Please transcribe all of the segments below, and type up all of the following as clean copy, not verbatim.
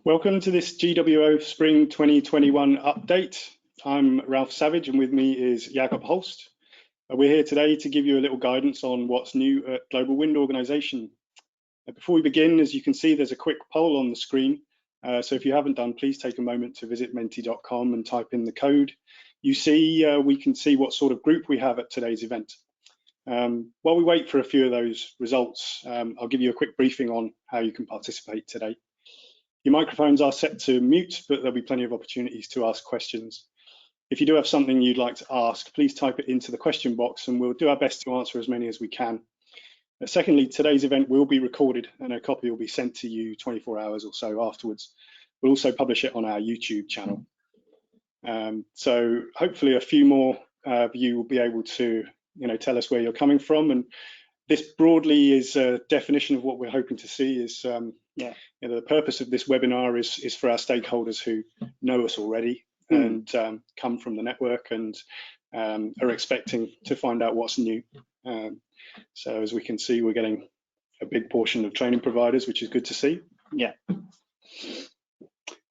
Welcome to this GWO Spring 2021 update. I'm Ralph Savage and with me is Jakob Holst. We're here today to give you a little guidance on what's new at Global Wind Organisation. Before we begin, as you can see, there's a quick poll on the screen. So if you haven't done, please take a moment to visit menti.com and type in the code. You see, we can see what sort of group we have at today's event. While we wait for a few of those results, I'll give you a quick briefing on how you can participate today. Your microphones are set to mute, but there'll be plenty of opportunities to ask questions. If you do have something you'd like to ask, please type it into the question box and we'll do our best to answer as many as we can. Secondly, today's event will be recorded and a copy will be sent to you 24 hours or so afterwards. We'll also publish it on our YouTube channel. So hopefully a few more of you will be able to tell us where you're coming from, and this broadly is a definition of what we're hoping to see. Is the purpose of this webinar is for our stakeholders who know us already and come from the network and are expecting to find out what's new. So as we can see, we're getting a big portion of training providers, which is good to see. Yeah,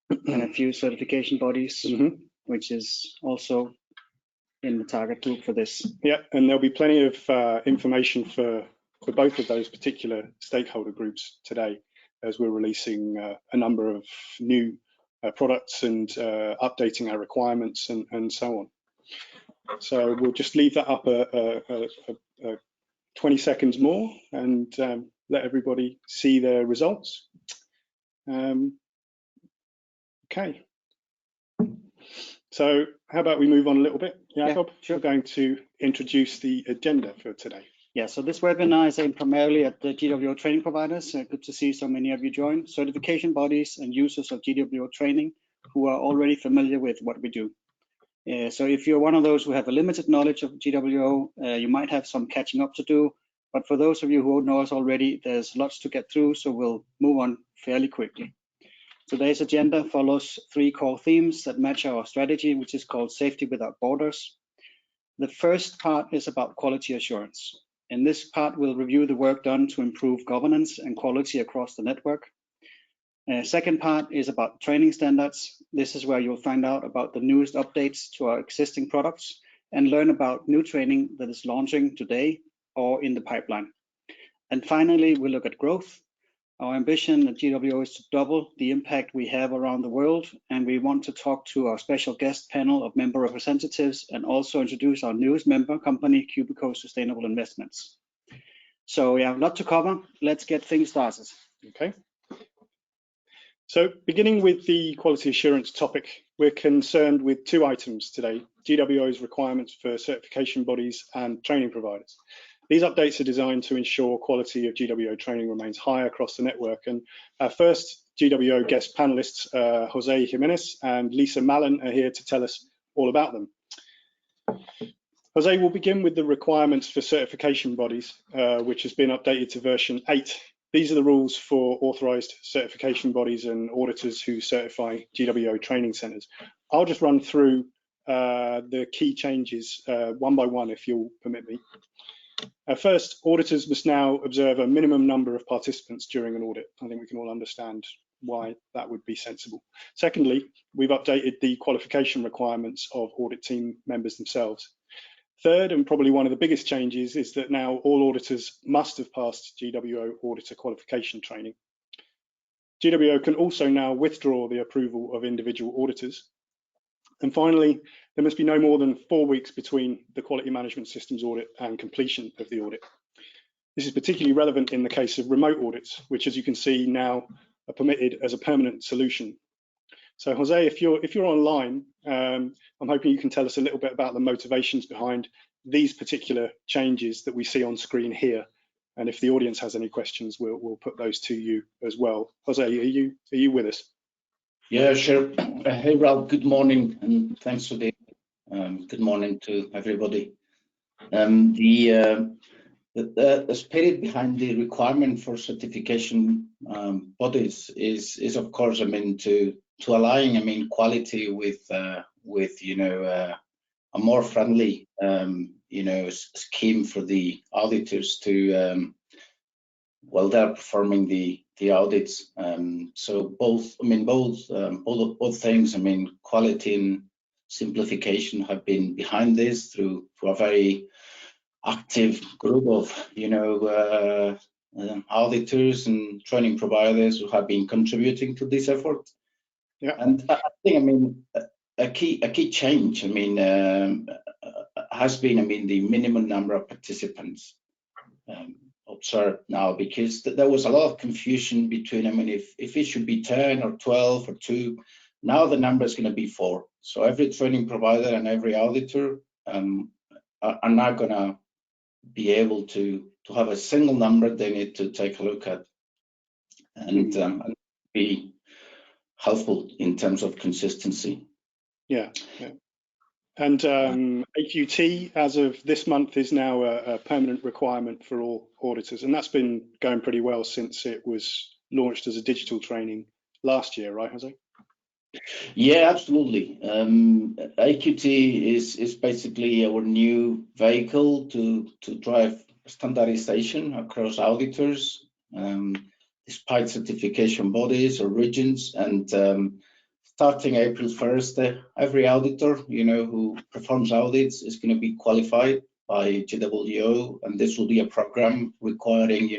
and a few certification bodies, which is also in the target group for this. Yeah, and there'll be plenty of information for both of those particular stakeholder groups today, as we're releasing a number of new products and updating our requirements and so on. So we'll just leave that up 20 seconds more and let everybody see their results. Okay. So how about we move on a little bit, Jakob? Yeah, sure. We're going to introduce the agenda for today. Yeah, so this webinar is aimed primarily at the GWO training providers. Good to see so many of you join. Certification bodies and users of GWO training who are already familiar with what we do. So if you're one of those who have a limited knowledge of GWO, you might have some catching up to do. But for those of you who know us already, there's lots to get through, so we'll move on fairly quickly. Today's agenda follows 3 core themes that match our strategy, which is called Safety Without Borders. The first part is about quality assurance. In this part, we'll review the work done to improve governance and quality across the network. Second part is about training standards. This is where you'll find out about the newest updates to our existing products and learn about new training that is launching today or in the pipeline. And finally, we'll look at growth. Our ambition at GWO is to double the impact we have around the world, and we want to talk to our special guest panel of member representatives and also introduce our newest member company, Cubico Sustainable Investments. So we have a lot to cover. Let's get things started. Okay. So beginning with the quality assurance topic, we're concerned with 2 items today: GWO's requirements for certification bodies and training providers. These updates are designed to ensure quality of GWO training remains high across the network. And our first GWO guest panelists, Jose Jimenez and Lisa Mallon, are here to tell us all about them. Jose will begin with the requirements for certification bodies, which has been updated to version 8. These are the rules for authorized certification bodies and auditors who certify GWO training centers. I'll just run through the key changes one by one, if you'll permit me. First, auditors must now observe a minimum number of participants during an audit. I think we can all understand why that would be sensible. Secondly, we've updated the qualification requirements of audit team members themselves. Third, and probably one of the biggest changes, is that now all auditors must have passed GWO auditor qualification training. GWO can also now withdraw the approval of individual auditors. And finally, there must be no more than 4 weeks between the quality management systems audit and completion of the audit. This is particularly relevant in the case of remote audits, which, as you can see, now are permitted as a permanent solution. So Jose, if you're online, I'm hoping you can tell us a little bit about the motivations behind these particular changes that we see on screen here. And if the audience has any questions, we'll put those to you as well. Jose, are you with us? Yeah, sure. Hey, Ralph, good morning, and thanks for the good morning to everybody. The spirit behind the requirement for certification bodies is of course, to align, quality with a more friendly, scheme for the auditors to, while they're performing the the audits. So both things, quality and simplification have been behind this through a very active group of, auditors and training providers who have been contributing to this effort. Yeah. And I think, a key change, has been, the minimum number of participants observed now, because there was a lot of confusion between, if it should be 10 or 12 or 2. Now the number is going to be 4. So every training provider and every auditor are now going to be able to have a single number they need to take a look at, and be helpful in terms of consistency. Yeah. And AQT, as of this month, is now a permanent requirement for all auditors, and that's been going pretty well since it was launched as a digital training last year, right, Jose? Yeah, absolutely. AQT is basically our new vehicle to drive standardization across auditors, despite certification bodies or regions. And starting April 1st, every auditor, who performs audits is going to be qualified by GWO, and this will be a program requiring,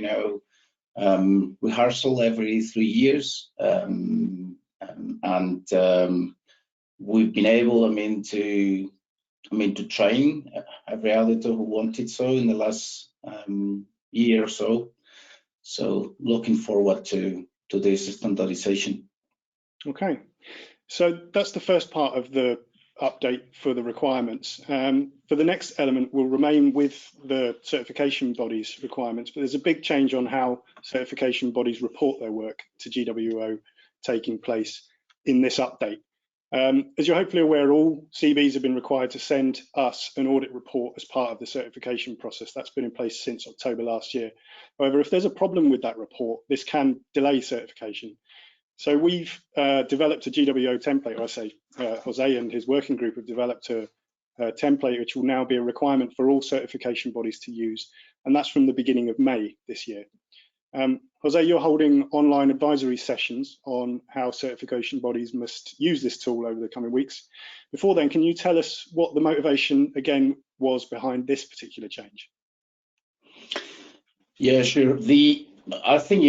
rehearsal every 3 years. We've been able, to train every auditor who wanted so in the last year or so. So looking forward to this standardization. Okay, so that's the first part of the update for the requirements. For the next element, we'll remain with the certification bodies requirements, but there's a big change on how certification bodies report their work to GWO taking place in this update. As you're hopefully aware, all CBs have been required to send us an audit report as part of the certification process. That's been in place since October last year. However, if there's a problem with that report, this can delay certification. So we've developed a GWO template, or I say Jose and his working group have developed a template which will now be a requirement for all certification bodies to use, and that's from the beginning of May this year. Jose, you're holding online advisory sessions on how certification bodies must use this tool over the coming weeks. Before then, can you tell us what the motivation again was behind this particular change? Yeah, sure. I think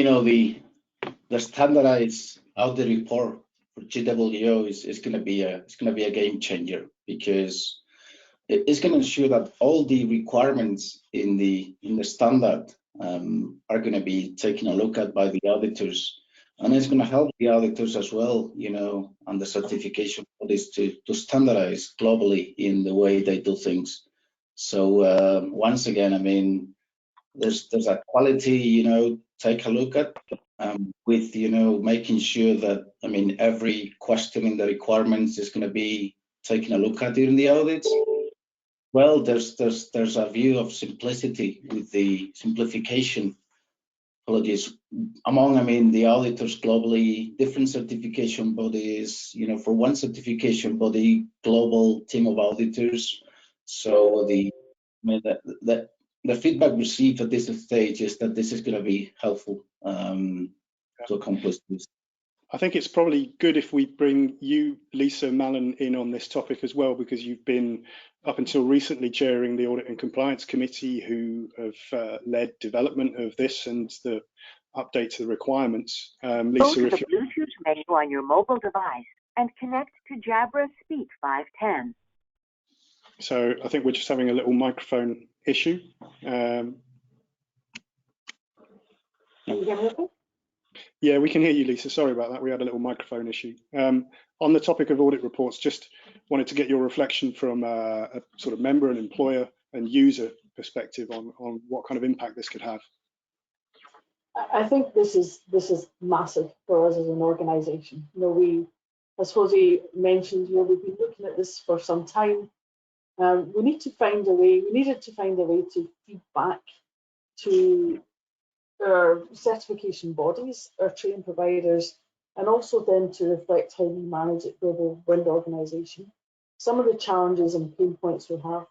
the standardized audit report for GWO is going to be a game changer, because it's going to ensure that all the requirements in the standard are going to be taken a look at by the auditors, and it's going to help the auditors as well, and the certification bodies to standardize globally in the way they do things. So once again, there's a quality, take a look at, with making sure that every question in the requirements is going to be taken a look at during the audits. Well, there's a view of simplicity with the simplification apologies among the auditors globally, different certification bodies, for one certification body, global team of auditors. So the feedback received at this stage is that this is going to be helpful to accomplish this. I think it's probably good if we bring you, Lisa Mallon, in on this topic as well, because you've been up until recently chairing the Audit and Compliance Committee, who have led development of this and the update to the requirements. Lisa, go to the Bluetooth menu on your mobile device and connect to Jabra Speak 510. So I think we're just having a little microphone issue. Can you hear me okay? Yeah, we can hear you, Lisa. Sorry about that. We had a little microphone issue. On the topic of audit reports, just wanted to get your reflection from a sort of member and employer and user perspective on what kind of impact this could have. I think this is massive for us as an organisation. As Jose mentioned, we've been looking at this for some time. We needed to find a way to feed back to our certification bodies, our training providers, and also then to reflect how we manage at Global Wind Organisation. Some of the challenges and pain points we have.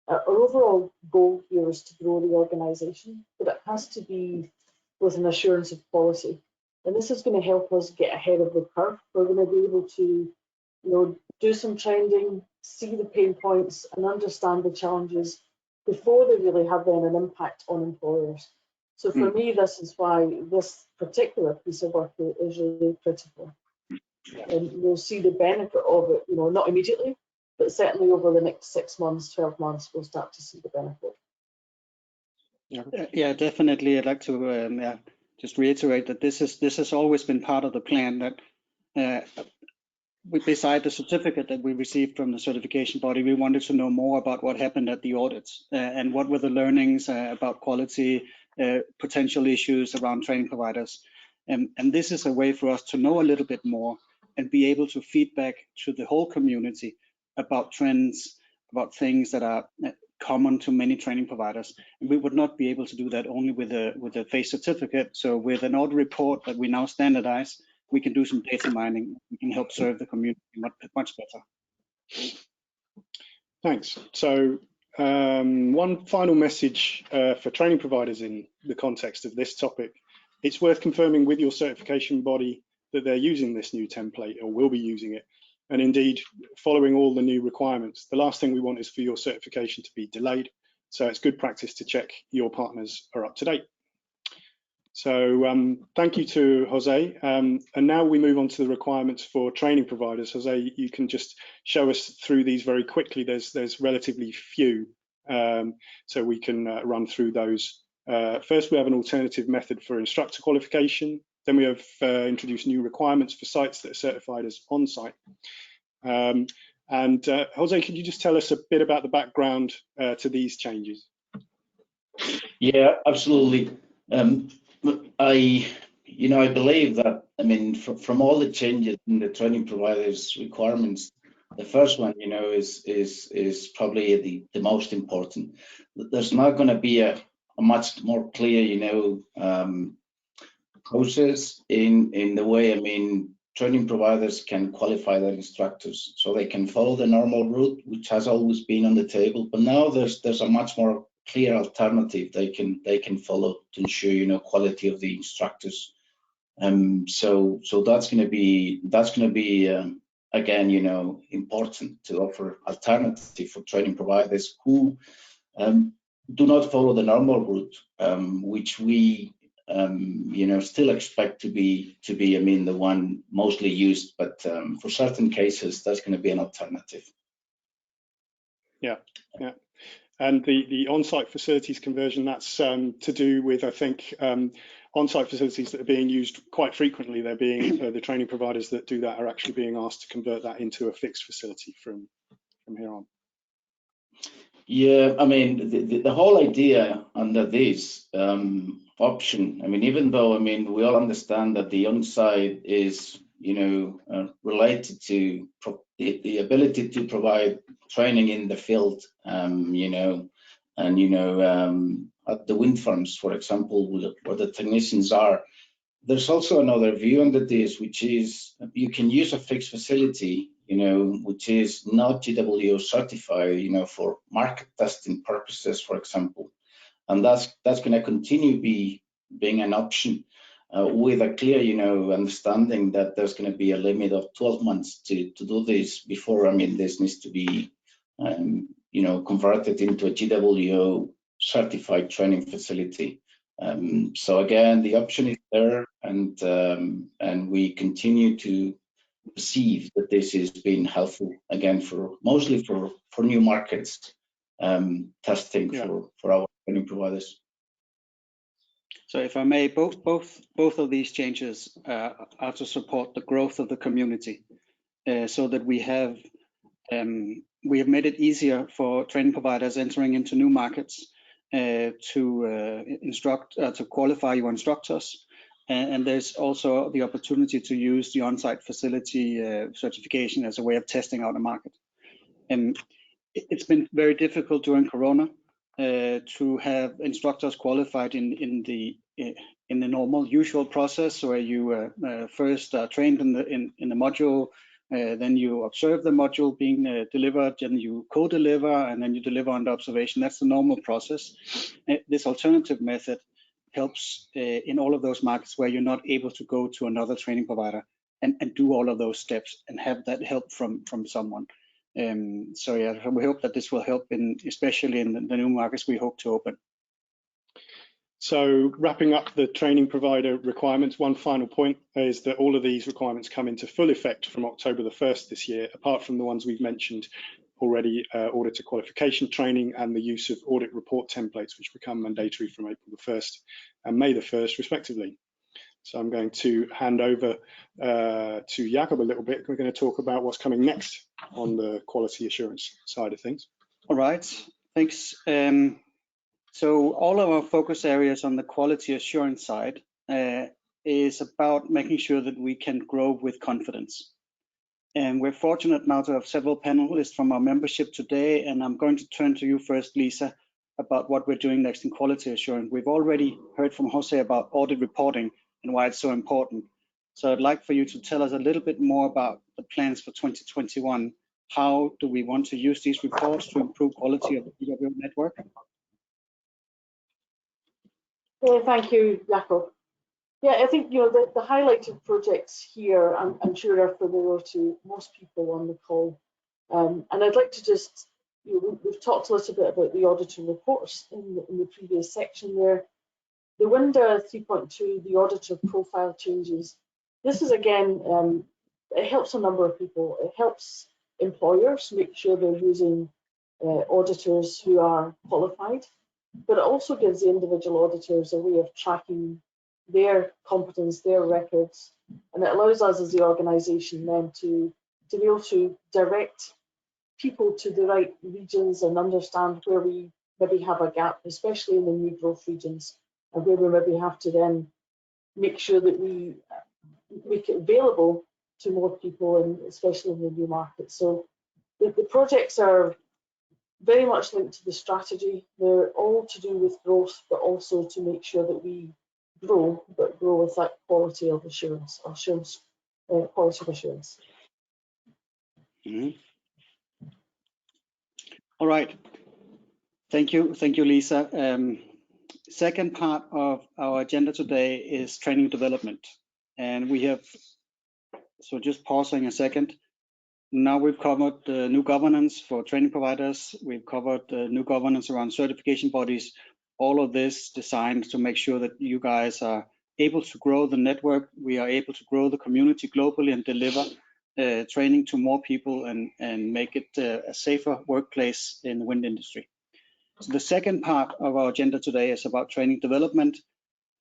Our overall goal here is to grow the organisation, but it has to be with an assurance of quality. And this is going to help us get ahead of the curve. We're going to be able to, do some trending, see the pain points, and understand the challenges before they really have then an impact on employers. So for me, this is why this particular piece of work is really critical. And we'll see the benefit of it, not immediately, but certainly over the next 6 months, 12 months, we'll start to see the benefit. Yeah, definitely. I'd like to just reiterate that this has always been part of the plan, that beside the certificate that we received from the certification body, we wanted to know more about what happened at the audits and what were the learnings about quality, potential issues around training providers. And this is a way for us to know a little bit more and be able to feedback to the whole community about trends, about things that are common to many training providers. And we would not be able to do that only with a face certificate. So with an audit report that we now standardize, we can do some data mining. We can help serve the community much better. Thanks. So one final message for training providers in the context of this topic. It's worth confirming with your certification body that they're using this new template or will be using it. And indeed, following all the new requirements. The last thing we want is for your certification to be delayed. So it's good practice to check your partners are up to date. So thank you to Jose. And now we move on to the requirements for training providers. Jose, you can just show us through these very quickly. There's relatively few, so we can run through those. First, we have an alternative method for instructor qualification. Then we have introduced new requirements for sites that are certified as on-site. And Jose, could you just tell us a bit about the background to these changes? Yeah, absolutely. I believe that, from all the changes in the training providers requirements, the first one, is probably the most important. There's not going to be a much more clear, process in the way, training providers can qualify their instructors, so they can follow the normal route, which has always been on the table. But now there's a much more clear alternative they can follow to ensure quality of the instructors. So that's going to be again important to offer alternative for training providers who do not follow the normal route, which we still expect to be the one mostly used, but for certain cases that's going to be an alternative. Yeah. And the on-site facilities conversion, that's to do with, I think, on-site facilities that are being used quite frequently. They're being the training providers that do that are actually being asked to convert that into a fixed facility from here on. Yeah, the whole idea under this option, even though we all understand that the on-site is related to the ability to provide training in the field, at the wind farms, for example, where the technicians are. There's also another view under this, which is you can use a fixed facility, which is not GWO certified, for market testing purposes, for example, and that's going to continue being an option. With a clear, understanding that there's going to be a limit of 12 months to do this before, this needs to be, converted into a GWO certified training facility. So again, the option is there, and we continue to perceive that this is being helpful again mostly for new markets, testing for our training providers. So if I may, both of these changes are to support the growth of the community, so that we have made it easier for training providers entering into new markets to qualify your instructors, and there's also the opportunity to use the on-site facility certification as a way of testing out a market. And it's been very difficult during Corona to have instructors qualified in the normal usual process, where you first are trained in the module, then you observe the module being delivered, and you co-deliver, and then you deliver under observation. That's the normal process. This alternative method helps in all of those markets where you're not able to go to another training provider and do all of those steps and have that help from someone. So yeah, we hope that this will help especially in the new markets we hope to open. So wrapping up the training provider requirements, one final point is that all of these requirements come into full effect from October the 1st this year, apart from the ones we've mentioned already, auditor qualification training and the use of audit report templates, which become mandatory from April the 1st and May the 1st, respectively. So I'm going to hand over to Jakob a little bit. We're going to talk about what's coming next on the quality assurance side of things. All right, thanks. So all of our focus areas on the quality assurance side is about making sure that we can grow with confidence. And we're fortunate now to have several panelists from our membership today, and I'm going to turn to you first, Lisa, about what we're doing next in quality assurance. We've already heard from Jose about audit reporting and why it's so important. So I'd like for you to tell us a little bit more about the plans for 2021. How do we want to use these reports to improve quality of the GWO network? Thank you, Jakob. Yeah, I think the highlighted projects here, I'm sure are familiar to most people on the call. And I'd like to just, we've talked a little bit about the auditor reports in the previous section there. The WINDA 3.2, the auditor profile changes. This is again, it helps a number of people. It helps employers make sure they're using auditors who are qualified, but it also gives the individual auditors a way of tracking their competence, their records, and it allows us as the organisation then to be able to direct people to the right regions and understand where we maybe have a gap, especially in the new growth regions, and where we maybe have to then make sure that we make it available to more people, and especially in the new market. So the projects are very much linked to the strategy. They're all to do with growth, but also to make sure that we grow, but grow with that quality of assurance, quality of assurance. Mm-hmm. All right, thank you, Lisa. Second part of our agenda today is training development, and we have, so just pausing a second. Now we've covered the new governance for training providers. We've covered the new governance around certification bodies. All of this designed to make sure that you guys are able to grow the network. We are able to grow the community globally and deliver training to more people and make it a safer workplace in the wind industry. So the second part of our agenda today is about training development,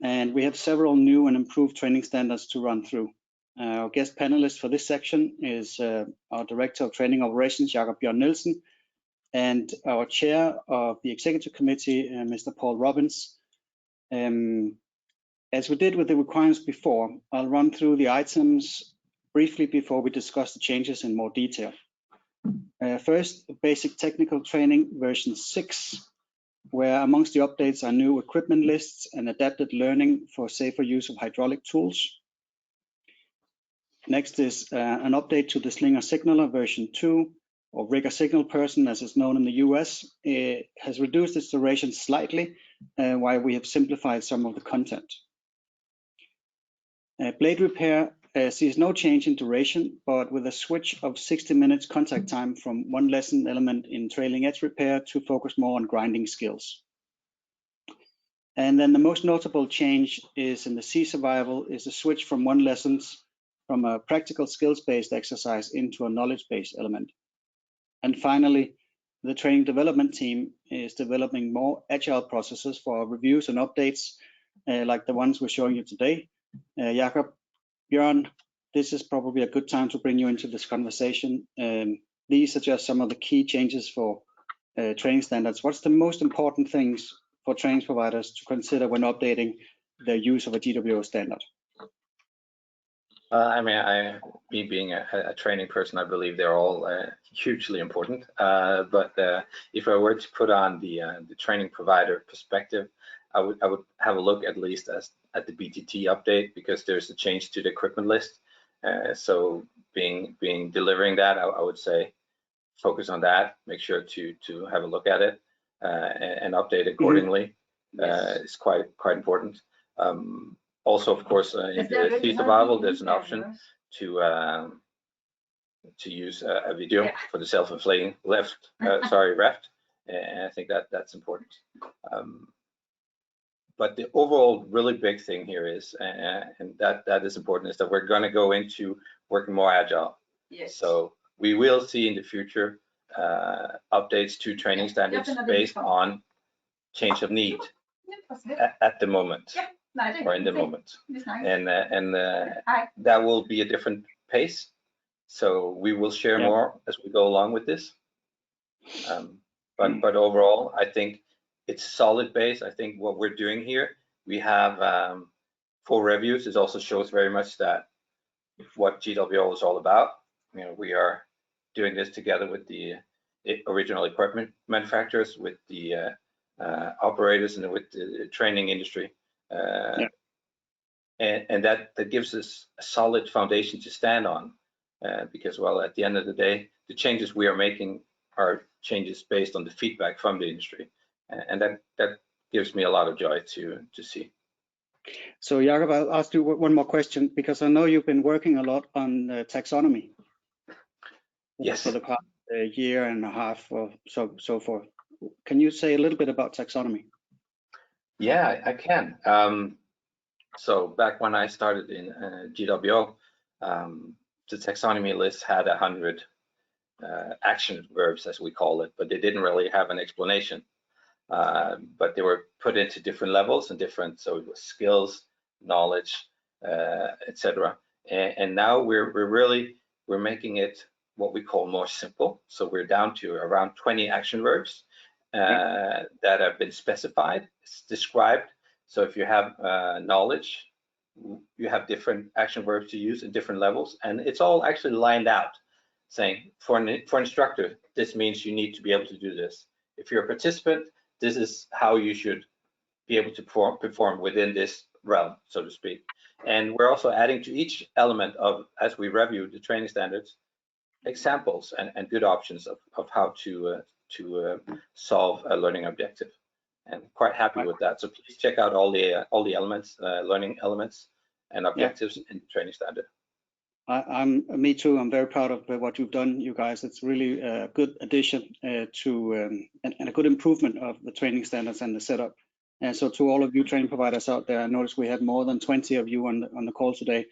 and we have several new and improved training standards to run through. Our guest panelist for this section is our Director of Training Operations, Jakob Bjørn Nielsen, and our Chair of the Executive Committee, Mr. Paul Robbins. As we did with the requirements before, I'll run through the items briefly before we discuss the changes in more detail. First, basic technical training version 6, where amongst the updates are new equipment lists and adapted learning for safer use of hydraulic tools. Next is an update to the Slinger signaler version 2, or rigger signal person as it's known in the US. It has reduced its duration slightly, while we have simplified some of the content. Blade repair sees no change in duration, but with a switch of 60 minutes contact time from one lesson element in trailing edge repair to focus more on grinding skills. And then the most notable change is in the sea survival is a switch from one lessons from a practical skills-based exercise into a knowledge-based element. And finally, the training development team is developing more agile processes for reviews and updates like the ones we're showing you today. Jakob, Bjørn, this is probably a good time to bring you into this conversation. These are just some of the key changes for training standards. What's the most important things for training providers to consider when updating their use of a GWO standard? I mean, me being a training person, I believe they're all hugely important. But if I were to put on the training provider perspective, I would have a look at least at the BTT update, because there's a change to the equipment list. So delivering that, I would say focus on that. Make sure to have a look at it and update accordingly. is quite important. Also, of course, in the sea survival, there's an option to use a video for the self-inflating raft, and I think that's important. But the overall really big thing here is, and that is important, is that we're going to go into working more agile. Yes. So we will see in the future updates to training standards based on change of need at the moment, or in the moment, and that will be a different pace. So we will share more as we go along with this. But overall, I think it's a solid base. I think what we're doing here, we have 4 reviews. It also shows very much that what GWO is all about. You know, we are doing this together with the original equipment manufacturers, with the operators, and with the training industry. And that gives us a solid foundation to stand on, because, well, at the end of the day, the changes we are making are changes based on the feedback from the industry, and that gives me a lot of joy to see. So Jakob, I'll ask you one more question, because I know you've been working a lot on taxonomy. Yes. For the past year and a half or so forth. Can you say a little bit about taxonomy? Yeah, I can. So back when I started in GWO, the taxonomy list had 100 action verbs, as we call it, but they didn't really have an explanation. But they were put into different levels and different, so it was skills, knowledge, etc. And now we're making it what we call more simple. So we're down to around 20 action verbs that have been specified, described. So if you have knowledge, you have different action verbs to use at different levels, and it's all actually lined out, saying for instructor, this means you need to be able to do this. If you're a participant, this is how you should be able to perform within this realm, so to speak. And we're also adding to each element of, as we review the training standards, examples and good options of how to solve a learning objective. And quite happy with that. So please check out all the elements, learning elements and objectives in the training standard. Me too. I'm very proud of what you've done, you guys. It's really a good addition to and a good improvement of the training standards and the setup. And so to all of you training providers out there, I noticed we had more than 20 of you on the call today.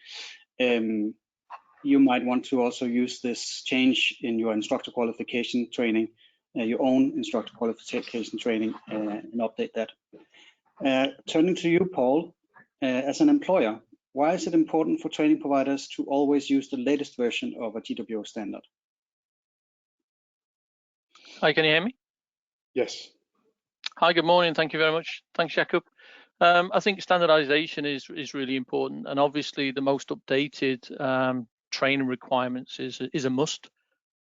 You might want to also use this change in your instructor qualification training, your own instructor qualification training, and update that. Turning to you, Paul, as an employer, why is it important for training providers to always use the latest version of a GWO standard? Hi, can you hear me? Yes. Hi, good morning. Thank you very much. Thanks, Jakob. I think standardization is really important, and obviously the most updated training requirements is a must.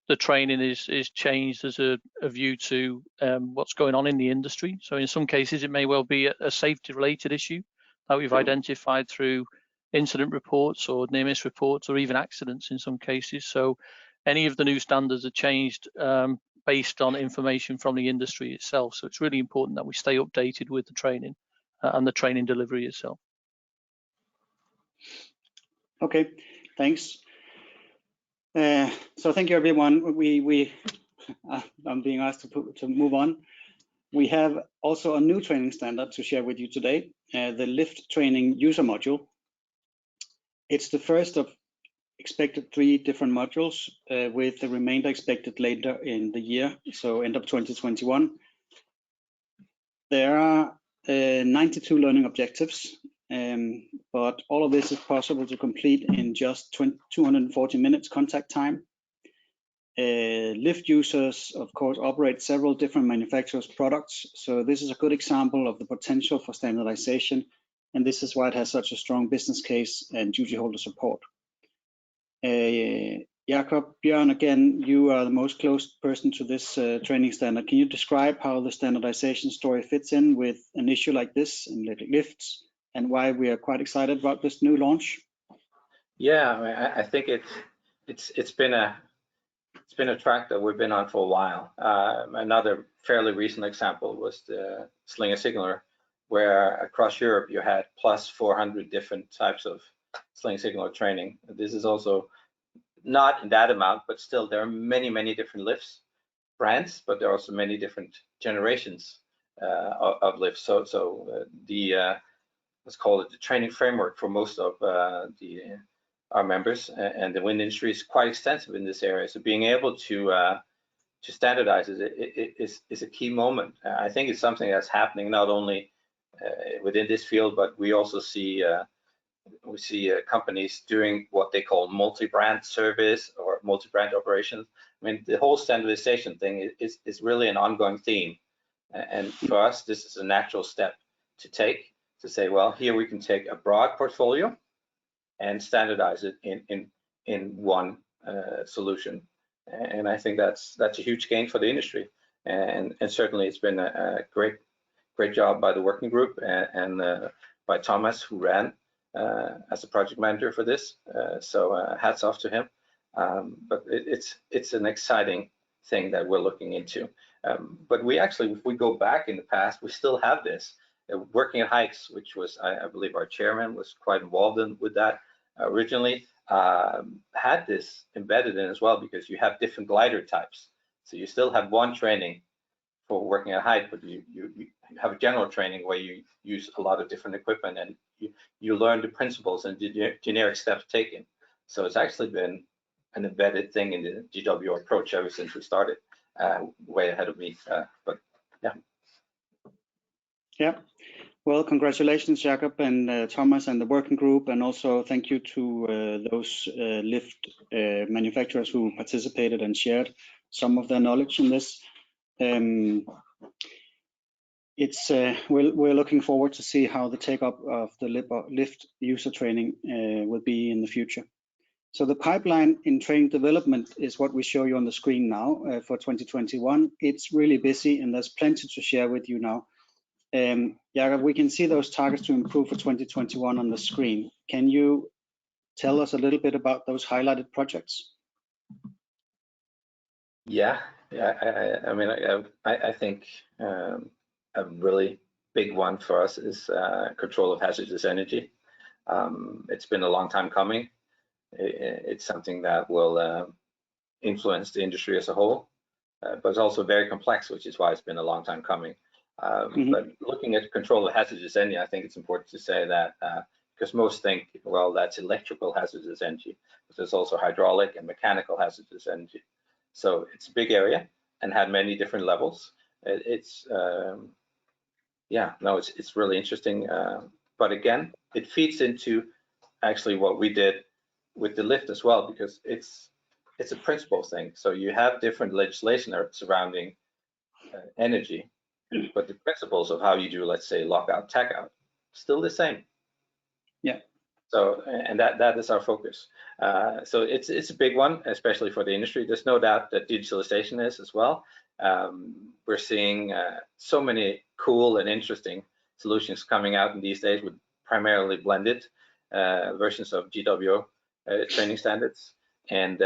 The training is changed as a view to what's going on in the industry. So in some cases, it may well be a safety-related issue that we've identified through incident reports or near-miss reports, or even accidents in some cases. So any of the new standards are changed based on information from the industry itself. So it's really important that we stay updated with the training and the training delivery itself. Okay, thanks. So thank you, everyone. I'm being asked to move on. We have also a new training standard to share with you today, the Lift Training User Module. It's the first of expected 3 different modules, with the remainder expected later in the year, so end of 2021. There are 92 learning objectives, but all of this is possible to complete in just 240 minutes contact time. Lift users, of course, operate several different manufacturers' products, so this is a good example of the potential for standardization, and this is why it has such a strong business case and duty holder support. Jakob, Björn, again, you are the most close person to this training standard. Can you describe how the standardization story fits in with an issue like this in lifts, and why we are quite excited about this new launch? Yeah, I think it's been a track that we've been on for a while. Another fairly recent example was the Slinger signaler, where across Europe you had plus 400 different types of sling signal training. This is also not in that amount, but still there are many different lifts brands, but there are also many different generations of lifts. So the let's call it the training framework for most of our members and the wind industry is quite extensive in this area. So being able to standardize is a key moment. I think it's something that's happening not only within this field, but we also see companies doing what they call multi-brand service or multi-brand operations. I mean, the whole standardization thing is really an ongoing theme. And for us, this is a natural step to take, to say, well, here we can take a broad portfolio and standardize it in one solution. And I think that's a huge gain for the industry. And certainly it's been a great job by the working group and by Thomas, who ran as a project manager for this. So hats off to him. But it's an exciting thing that we're looking into. But we actually, if we go back in the past, we still have this. Working at heights, which was, I believe our chairman was quite involved with that originally, had this embedded in as well, because you have different glider types. So you still have one training for working at height, but you have a general training where you use a lot of different equipment and you learn the principles and the generic steps taken. So it's actually been an embedded thing in the GWO approach ever since we started, way ahead of me, but yeah. Yeah, well, congratulations, Jakob and Thomas and the working group, and also thank you to those lift manufacturers who participated and shared some of their knowledge in this. We're looking forward to see how the take-up of the lift user training will be in the future. So the pipeline in training development is what we show you on the screen now for 2021. It's really busy and there's plenty to share with you now. Jakob, we can see those targets to improve for 2021 on the screen. Can you tell us a little bit about those highlighted projects? Yeah. I mean, I think a really big one for us is control of hazardous energy. It's been a long time coming. It's something that will influence the industry as a whole, but it's also very complex, which is why it's been a long time coming. But looking at control of hazardous energy, I think it's important to say that because most think, well, that's electrical hazardous energy, but there's also hydraulic and mechanical hazardous energy. So it's a big area and had many different levels. It's really interesting. But again, it feeds into actually what we did with the lift as well, because it's a principle thing. So you have different legislation surrounding energy, but the principles of how you do, let's say, lockout, tagout, still the same. Yeah. So, and that is our focus. So it's a big one, especially for the industry. There's no doubt that digitalization is as well. We're seeing so many cool and interesting solutions coming out in these days with primarily blended versions of GWO training standards, and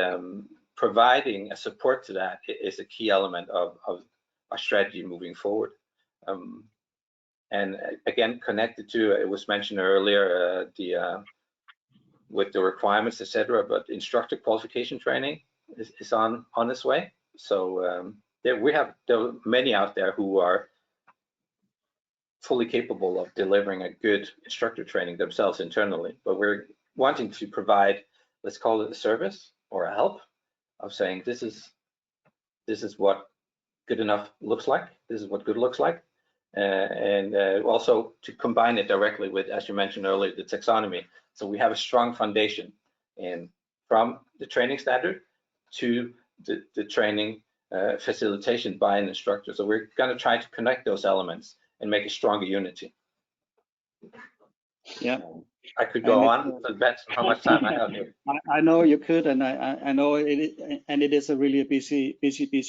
providing a support to that is a key element of our strategy moving forward. And again, connected to, it was mentioned earlier, with the requirements, etc. But instructor qualification training is on its way. So there are many out there who are fully capable of delivering a good instructor training themselves internally, but we're wanting to provide, let's call it a service or a help of saying this is what good enough looks like, this is what good looks like, and also to combine it directly with, as you mentioned earlier, the taxonomy. So we have a strong foundation from the training standard to the training facilitation by an instructor. So we're going to try to connect those elements and make a stronger unity. Yeah, I could go on, but that's how much time I have here. I know you could, and I know it is a really busy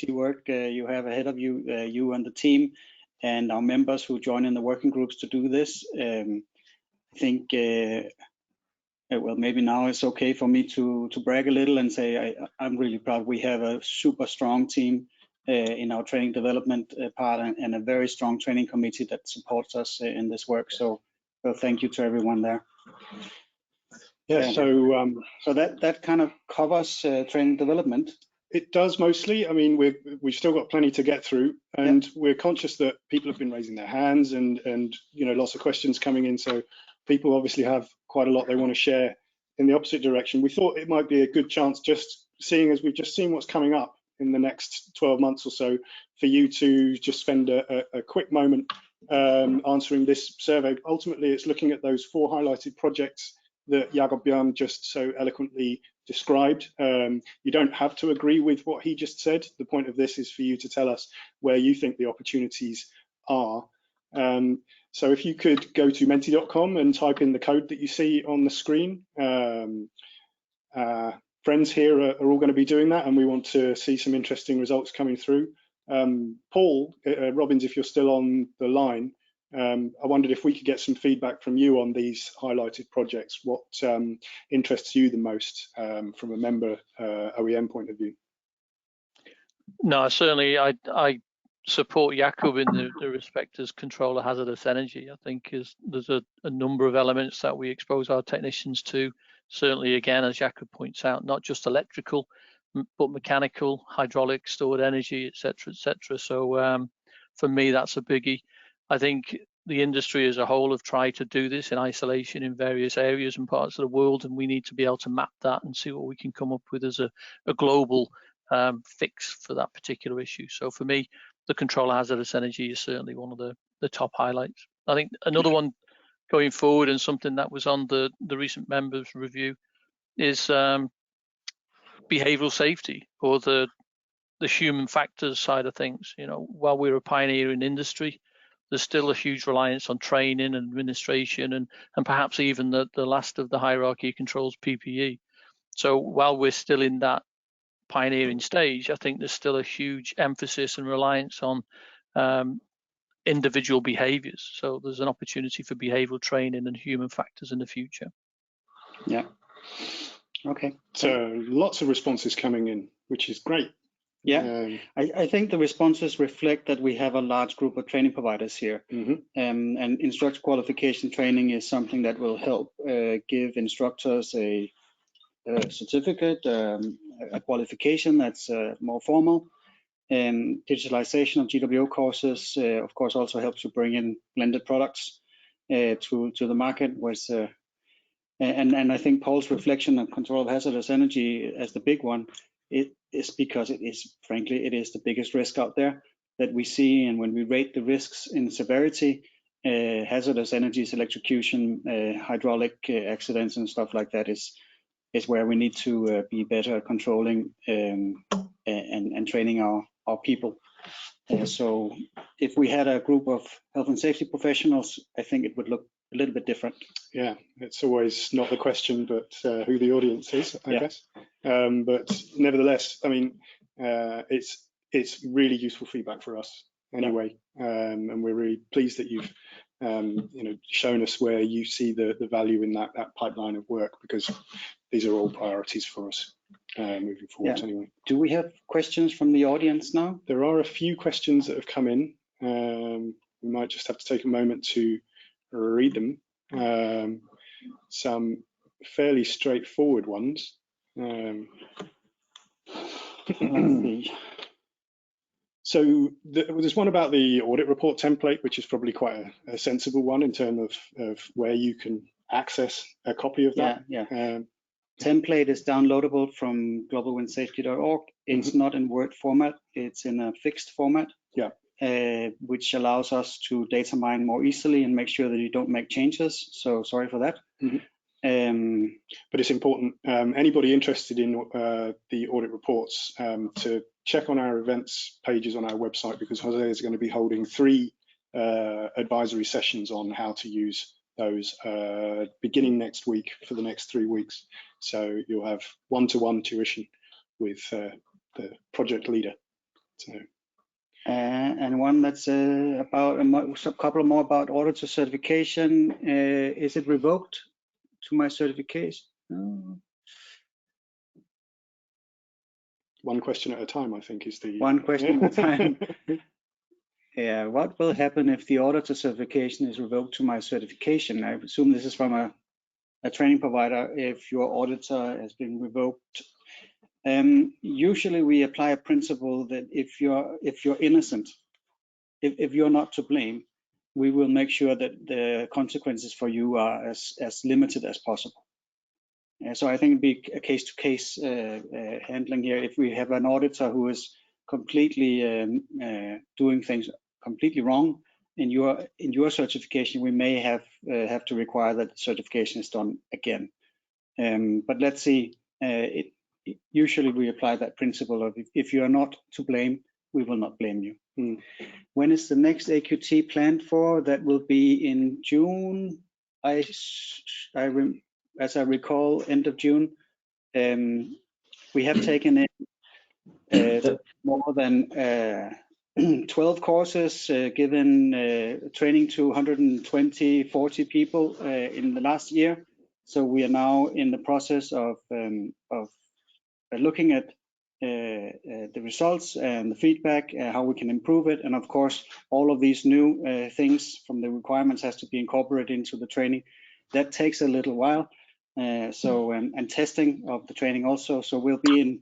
work you have ahead of you, you and the team, and our members who join in the working groups to do this. I think, well, maybe now it's okay for me to brag a little and say I'm really proud. We have a super strong team in our training development part, and a very strong training committee that supports us in this work. So thank you to everyone there. Yeah, so that kind of covers training development. It does mostly. I mean, we've still got plenty to get through, and we're conscious that people have been raising their hands and you know, lots of questions coming in. So people obviously have quite a lot they want to share in the opposite direction. We thought it might be a good chance, just seeing as we've just seen what's coming up in the next 12 months or so, for you to just spend a quick moment answering this survey. Ultimately, it's looking at those 4 highlighted projects that Jakob Bjørn just so eloquently described. You don't have to agree with what he just said. The point of this is for you to tell us where you think the opportunities are. So if you could go to menti.com and type in the code that you see on the screen. Friends here are all going to be doing that, and we want to see some interesting results coming through. Paul Robbins, if you're still on the line, I wondered if we could get some feedback from you on these highlighted projects. What interests you the most from a member OEM point of view? No, certainly I support Jakob in the respect as controller hazardous energy. I think there's a number of elements that we expose our technicians to. Certainly, again, as Jakob points out, not just electrical, but mechanical, hydraulic, stored energy, etc., etc. So for me, that's a biggie. I think the industry as a whole have tried to do this in isolation in various areas and parts of the world, and we need to be able to map that and see what we can come up with as a global fix for that particular issue. So for me, the control of hazardous energy is certainly one of the top highlights. I think another one going forward, and something that was on the recent members review, is behavioral safety, or the human factors side of things. You know, while we're a pioneer in industry, there's still a huge reliance on training and administration, and perhaps even the last of the hierarchy controls, PPE. So while we're still in that pioneering stage, I think there's still a huge emphasis and reliance on individual behaviors. So there's an opportunity for behavioral training and human factors in the future. Yeah. Okay. So lots of responses coming in, which is great. Yeah, I think the responses reflect that we have a large group of training providers here. And instructor qualification training is something that will help give instructors a certificate, a qualification that's more formal. And digitalization of GWO courses, of course, also helps to bring in blended products to the market. And I think Paul's reflection on control of hazardous energy as the big one, it is because it is, frankly, it is the biggest risk out there that we see. And when we rate the risks in severity, hazardous energies, electrocution, hydraulic accidents and stuff like that is where we need to be better at controlling and training our people. So if we had a group of health and safety professionals, I think it would look a little bit different. Yeah, it's always not the question, but who the audience is, I guess. But nevertheless, I mean, it's really useful feedback for us anyway, and we're really pleased that you've shown us where you see the value in that pipeline of work, because these are all priorities for us moving forward. Anyway, do we have questions from the audience now? There are a few questions that have come in. We might just have to take a moment to read them. Some fairly straightforward ones. So there's one about the audit report template, which is probably quite a sensible one in terms of where you can access a copy of that. Template is downloadable from globalwindsafety.org. It's not in Word format, it's in a fixed format. Which allows us to data mine more easily and make sure that you don't make changes. So sorry for that. But it's important. Anybody interested in the audit reports to check on our events pages on our website, because Jose is going to be holding 3 advisory sessions on how to use those beginning next week for the next 3 weeks. So you'll have one-to-one tuition with the project leader. So. And one that's about a couple more about auditor certification. Is it revoked to my certification? One question at a time, I think, is the... One question at a time. Yeah, what will happen if the auditor certification is revoked to my certification? I assume this is from a training provider. If your auditor has been revoked, usually we apply a principle that if you're innocent, if you're not to blame, we will make sure that the consequences for you are as limited as possible. So I think it'd be a case-to-case handling here. If we have an auditor who is completely doing things completely wrong in your certification, we may have to require that the certification is done again. But let's see. Usually we apply that principle of if you are not to blame, we will not blame you. When is the next AQT planned for? That will be in June. As I recall, end of June. We have taken in more than 12 courses, given training to 120, 40 people in the last year. So we are now in the process of looking at the results and the feedback, how we can improve it. And of course, all of these new things from the requirements has to be incorporated into the training. That takes a little while. And testing of the training also. So we'll be in,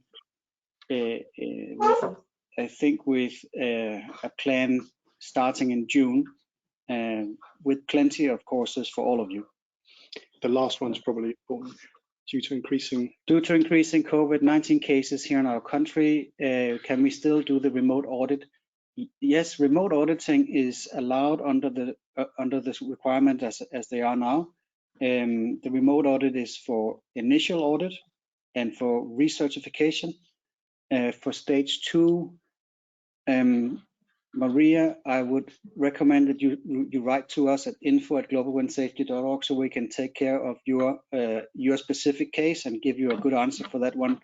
I think, with a plan starting in June, with plenty of courses for all of you. The last one's probably important. Due to increasing COVID-19 cases here in our country, can we still do the remote audit? Yes, remote auditing is allowed under this requirement as they are now. The remote audit is for initial audit and for recertification. For stage 2, Maria, I would recommend that you write to us at info@globalwindsafety.org so we can take care of your specific case and give you a good answer for that one.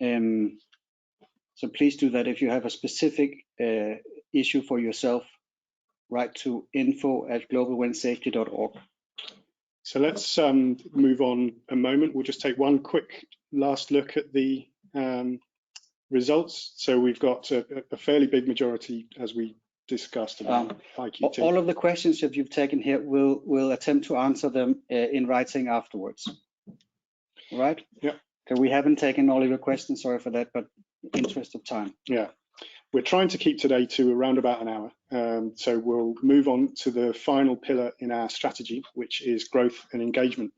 So please do that. If you have a specific issue for yourself, write to info@globalwindsafety.org. So let's move on a moment. We'll just take one quick last look at the results. So we've got a fairly big majority, as we discussed, about IQT. All of the questions that you've taken here, we'll attempt to answer them in writing afterwards. All right? Yeah. Okay, we haven't taken all of your questions, sorry for that, but in interest of time. Yeah. We're trying to keep today to around about an hour. So we'll move on to the final pillar in our strategy, which is growth and engagement.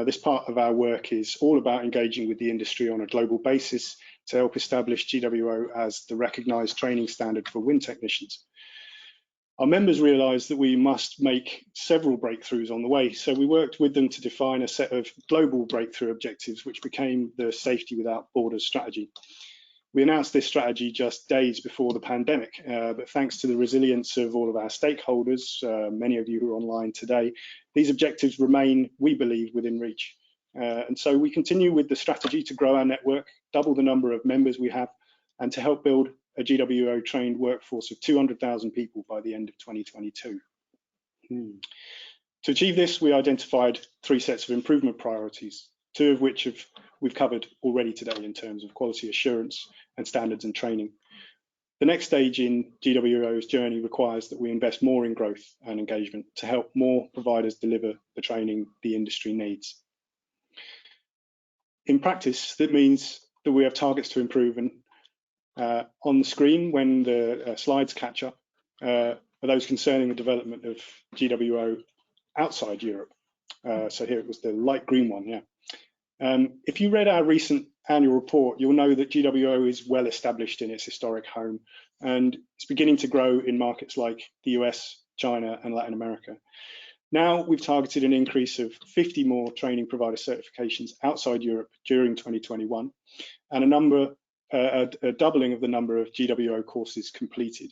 This part of our work is all about engaging with the industry on a global basis to help establish GWO as the recognized training standard for wind technicians. Our members realized that we must make several breakthroughs on the way, so we worked with them to define a set of global breakthrough objectives, which became the Safety Without Borders strategy. We announced this strategy just days before the pandemic, but thanks to the resilience of all of our stakeholders, many of you who are online today, these objectives remain, we believe, within reach. And so we continue with the strategy to grow our network, double the number of members we have, and to help build a GWO trained workforce of 200,000 people by the end of 2022. To achieve this, we identified 3 sets of improvement priorities, 2 of which we've covered already today in terms of quality assurance and standards and training. The next stage in GWO's journey requires that we invest more in growth and engagement to help more providers deliver the training the industry needs. In practice, that means that we have targets to improve, and on the screen when the slides catch up are those concerning the development of GWO outside Europe. So here it was the light green one, yeah. If you read our recent annual report, you'll know that GWO is well established in its historic home, and it's beginning to grow in markets like the US, China, and Latin America. Now we've targeted an increase of 50 more training provider certifications outside Europe during 2021, and a doubling of the number of GWO courses completed.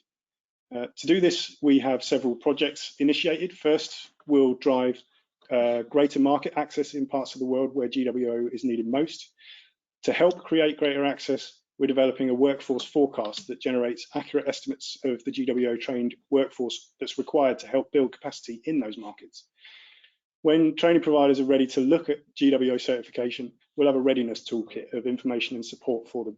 To do this, we have several projects initiated. First, we'll drive greater market access in parts of the world where GWO is needed most. To help create greater access, we're developing a workforce forecast that generates accurate estimates of the GWO trained workforce that's required to help build capacity in those markets. When training providers are ready to look at GWO certification, we'll have a readiness toolkit of information and support for them.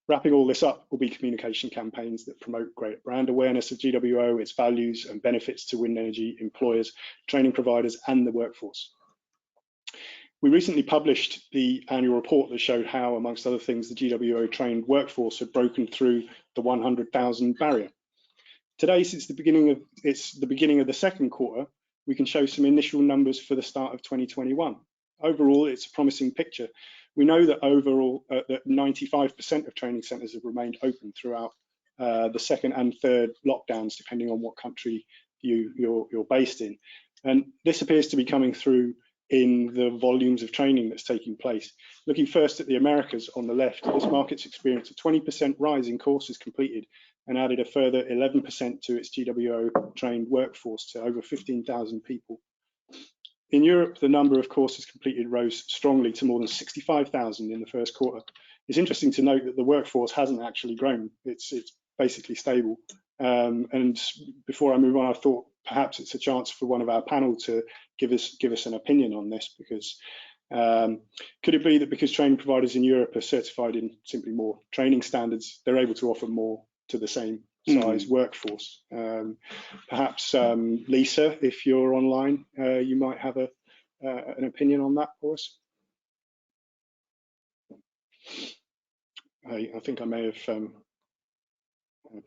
Wrapping all this up will be communication campaigns that promote greater brand awareness of GWO, its values and benefits to wind energy employers, training providers and the workforce. We recently published the annual report that showed how, amongst other things, the GWO trained workforce had broken through the 100,000 barrier. Today, since the beginning of the second quarter, we can show some initial numbers for the start of 2021. Overall, it's a promising picture. We know that overall that 95% of training centres have remained open throughout the second and third lockdowns, depending on what country you're based in. And this appears to be coming through in the volumes of training that's taking place. Looking first at the Americas on the left, this market's experienced a 20% rise in courses completed and added a further 11% to its GWO trained workforce to over 15,000 people. In Europe, the number of courses completed rose strongly to more than 65,000 in the first quarter. It's interesting to note that the workforce hasn't actually grown. It's basically stable. And before I move on, I thought perhaps it's a chance for one of our panel to give us an opinion on this, because could it be that because training providers in Europe are certified in simply more training standards, they're able to offer more to the same size workforce? Perhaps Lisa, if you're online, you might have an opinion on that for us. I think I may have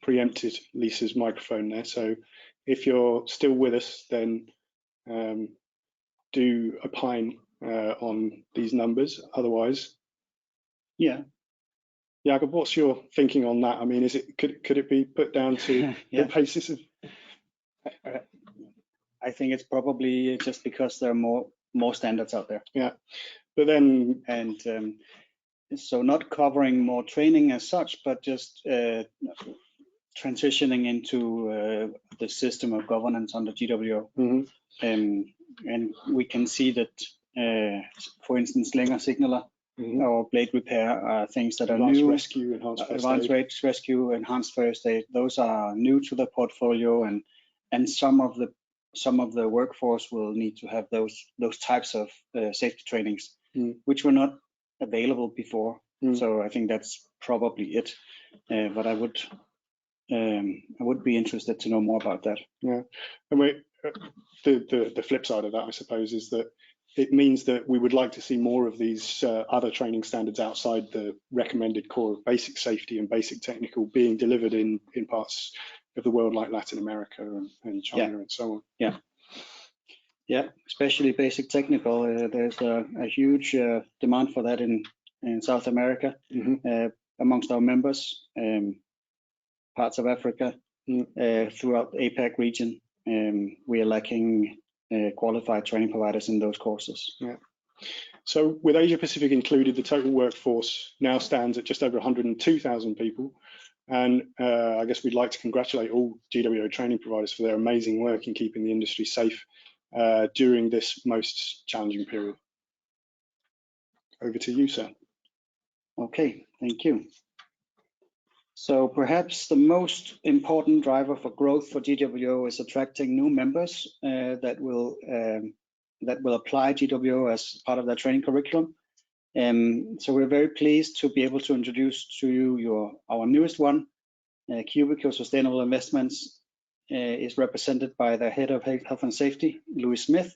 preempted Lisa's microphone there, so if you're still with us, then do opine on these numbers. Otherwise, yeah. Jakob, what's your thinking on that? I mean, could it be put down to the basis of? I think it's probably just because there are more standards out there. Yeah, but then so not covering more training as such, but just transitioning into the system of governance under GWO. And we can see that, for instance, Slinger, Signaler, or blade repair are things that are new. Rescue, advanced rescue, enhanced first aid. Those are new to the portfolio, and some of the workforce will need to have those types of safety trainings, which were not available before. So I think that's probably it. But I would be interested to know more about that. Yeah, and the flip side of that, I suppose, is that it means that we would like to see more of these other training standards outside the recommended core of basic safety and basic technical being delivered in parts of the world like Latin America and China and so on. Yeah, especially basic technical. There's a huge demand for that in South America, amongst our members, parts of Africa, throughout the APAC region. We are lacking qualified training providers in those courses. Yeah. So with Asia Pacific included, the total workforce now stands at just over 102,000 people. And I guess we'd like to congratulate all GWO training providers for their amazing work in keeping the industry safe during this most challenging period. Over to you, sir. Okay, thank you. So perhaps the most important driver for growth for GWO is attracting new members that will apply GWO as part of their training curriculum. So we're very pleased to be able to introduce to you our newest one. Cubico Sustainable Investments is represented by the head of health and safety, Louis Smith,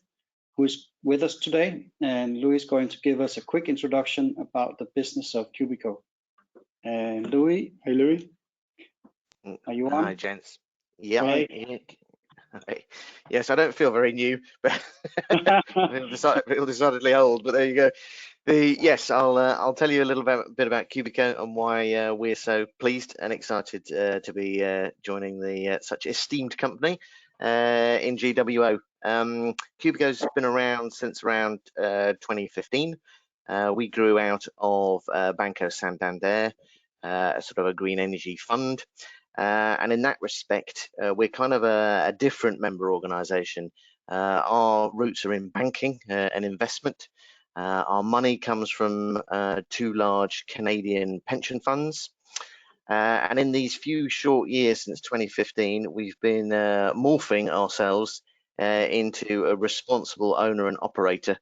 who is with us today. And Louis is going to give us a quick introduction about the business of Cubico. Louis. Hey, Louis. Are you on? Hi, gents. Yeah. Hey. Yes, I don't feel very new, but I feel decidedly old. But there you go. Yes, I'll tell you a little bit about Cubico and why we're so pleased and excited to be joining the such esteemed company in GWO. Cubico's been around since around 2015. We grew out of Banco Santander, sort of a green energy fund. And in that respect, we're kind of a different member organisation. Our roots are in banking and investment. Our money comes from two large Canadian pension funds. And in these few short years since 2015, we've been morphing ourselves into a responsible owner and operator,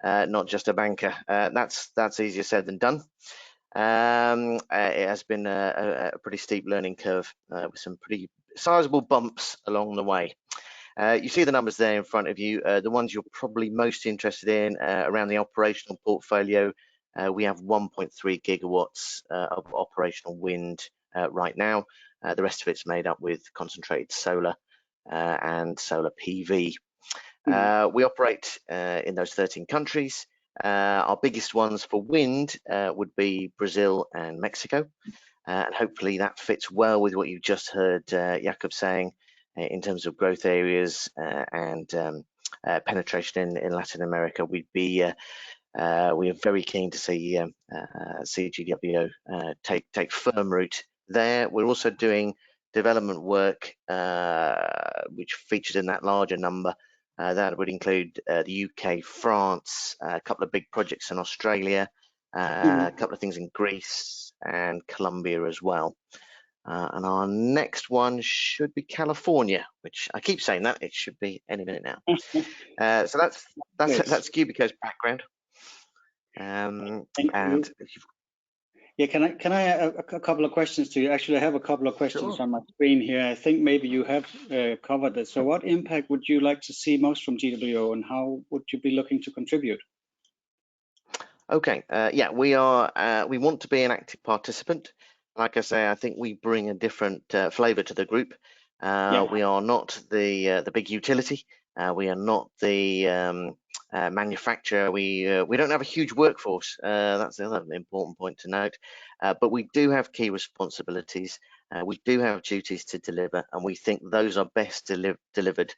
not just a banker. That's easier said than done. It has been a pretty steep learning curve with some pretty sizable bumps along the way. You see the numbers there in front of you. The ones you're probably most interested in around the operational portfolio, we have 1.3 gigawatts of operational wind right now. The rest of it's made up with concentrated solar and solar PV. We operate in those 13 countries. Our biggest ones for wind would be Brazil and Mexico. And hopefully that fits well with what you just heard Jakob saying in terms of growth areas and penetration in Latin America. We are very keen to see GWO take firm root there. We're also doing development work which featured in that larger number. That would include the UK, France, a couple of big projects in Australia, a couple of things in Greece and Colombia as well. And our next one should be California, which I keep saying that, it should be any minute now. So that's Cubico's background. And yeah, can I a couple of questions to you? Actually, I have a couple of questions on my screen here. I think maybe you have covered it. So what impact would you like to see most from GWO, and how would you be looking to contribute? Okay, yeah, we want to be an active participant. Like I say, I think we bring a different flavor to the group. We are not the big utility. We are not the manufacturer. We don't have a huge workforce. That's the other important point to note. But we do have key responsibilities. We do have duties to deliver, and we think those are best delivered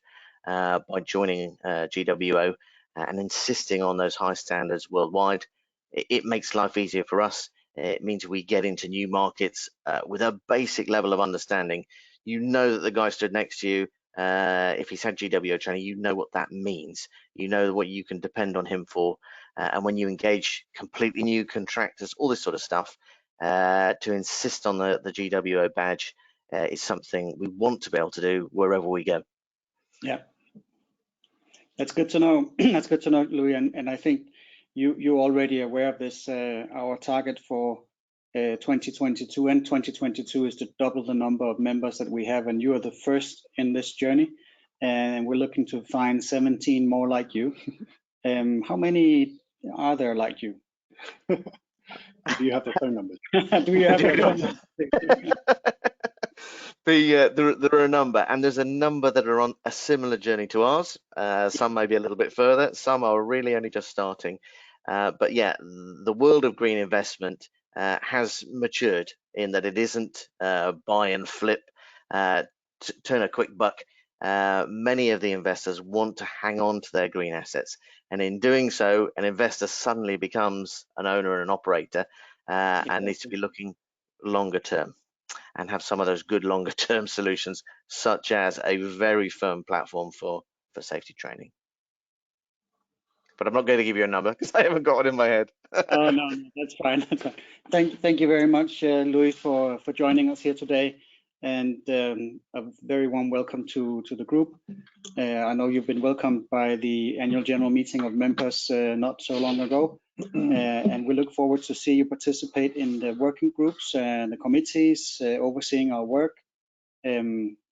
by joining GWO and insisting on those high standards worldwide. It makes life easier for us. It means we get into new markets with a basic level of understanding. You know that the guy stood next to you, if he's had GWO training, you know what that means. You know what you can depend on him for. And when you engage completely new contractors, all this sort of stuff, to insist on the GWO badge is something we want to be able to do wherever we go. Yeah, that's good to know. That's good to know, Louis. And I think you're already aware of this. Our target for 2022 and 2022 is to double the number of members that we have, and you are the first in this journey, and we're looking to find 17 more like you. How many are there like you? Do you have the phone numbers? Do you have the phone numbers? There are a number, and there's a number that are on a similar journey to ours. Some may be a little bit further, some are really only just starting. But yeah, the world of green investment has matured in that it isn't buy and flip, turn a quick buck. Many of the investors want to hang on to their green assets, and in doing so, an investor suddenly becomes an owner and an operator, and needs to be looking longer term and have some of those good longer term solutions, such as a very firm platform for safety training. But I'm not going to give you a number because I haven't got it in my head. Oh, no, that's fine. That's fine. Thank you very much, Louis, for joining us here today, and a very warm welcome to the group. I know you've been welcomed by the annual general meeting of members not so long ago, and we look forward to see you participate in the working groups and the committees overseeing our work.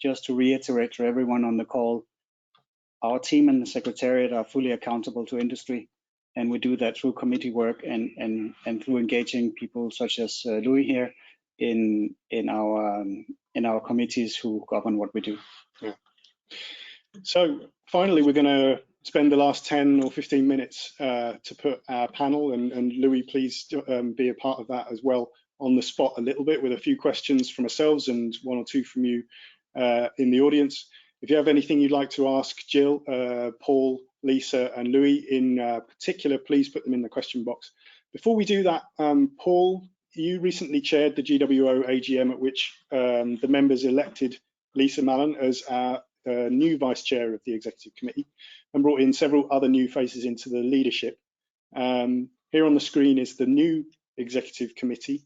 Just to reiterate to everyone on the call, our team and the Secretariat are fully accountable to industry, and we do that through committee work and through engaging people such as Louis here in our committees who govern what we do. Yeah. So finally, we're going to spend the last 10 or 15 minutes to put our panel, and Louis, please be a part of that as well, on the spot a little bit with a few questions from ourselves and one or two from you in the audience. If you have anything you'd like to ask Jill, Paul, Lisa and Louis in particular, please put them in the question box. Before we do that, Paul, you recently chaired the GWO AGM at which the members elected Lisa Mallon as our new Vice Chair of the Executive Committee and brought in several other new faces into the leadership. Here on the screen is the new Executive Committee.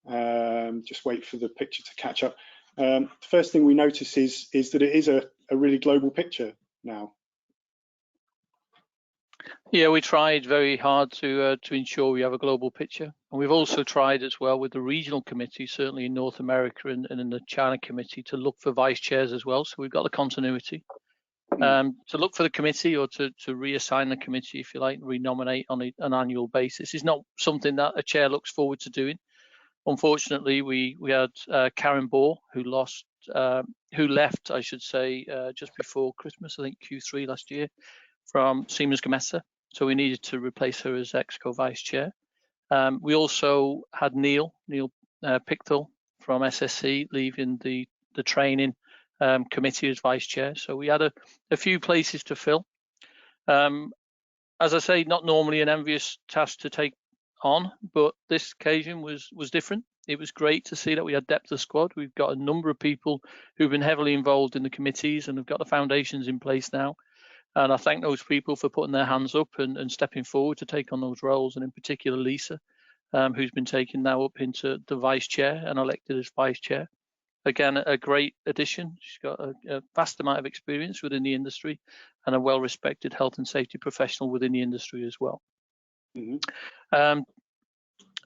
Just wait for the picture to catch up. The first thing we notice is that it is a really global picture now. Yeah, we tried very hard to ensure we have a global picture, and we've also tried as well with the regional committee, certainly in North America and in the China committee, to look for vice chairs as well. So we've got the continuity. To look for the committee or to reassign the committee, if you like, renominate on an annual basis is not something that a chair looks forward to doing. Unfortunately, we had Karen Bohr, who left, I should say, just before Christmas, I think Q3 last year, from Siemens Gamesa. So we needed to replace her as ExCo Vice Chair. We also had Neil Pichtel from SSC leaving the training committee as Vice Chair. So we had a few places to fill. As I say, not normally an envious task to take on, but this occasion was different. It was great to see that we had depth of squad. We've got a number of people who've been heavily involved in the committees and have got the foundations in place now. And I thank those people for putting their hands up and stepping forward to take on those roles, and in particular Lisa, who's been taken now up into the Vice Chair and elected as Vice Chair. Again, a great addition. She's got a vast amount of experience within the industry and a well-respected health and safety professional within the industry as well.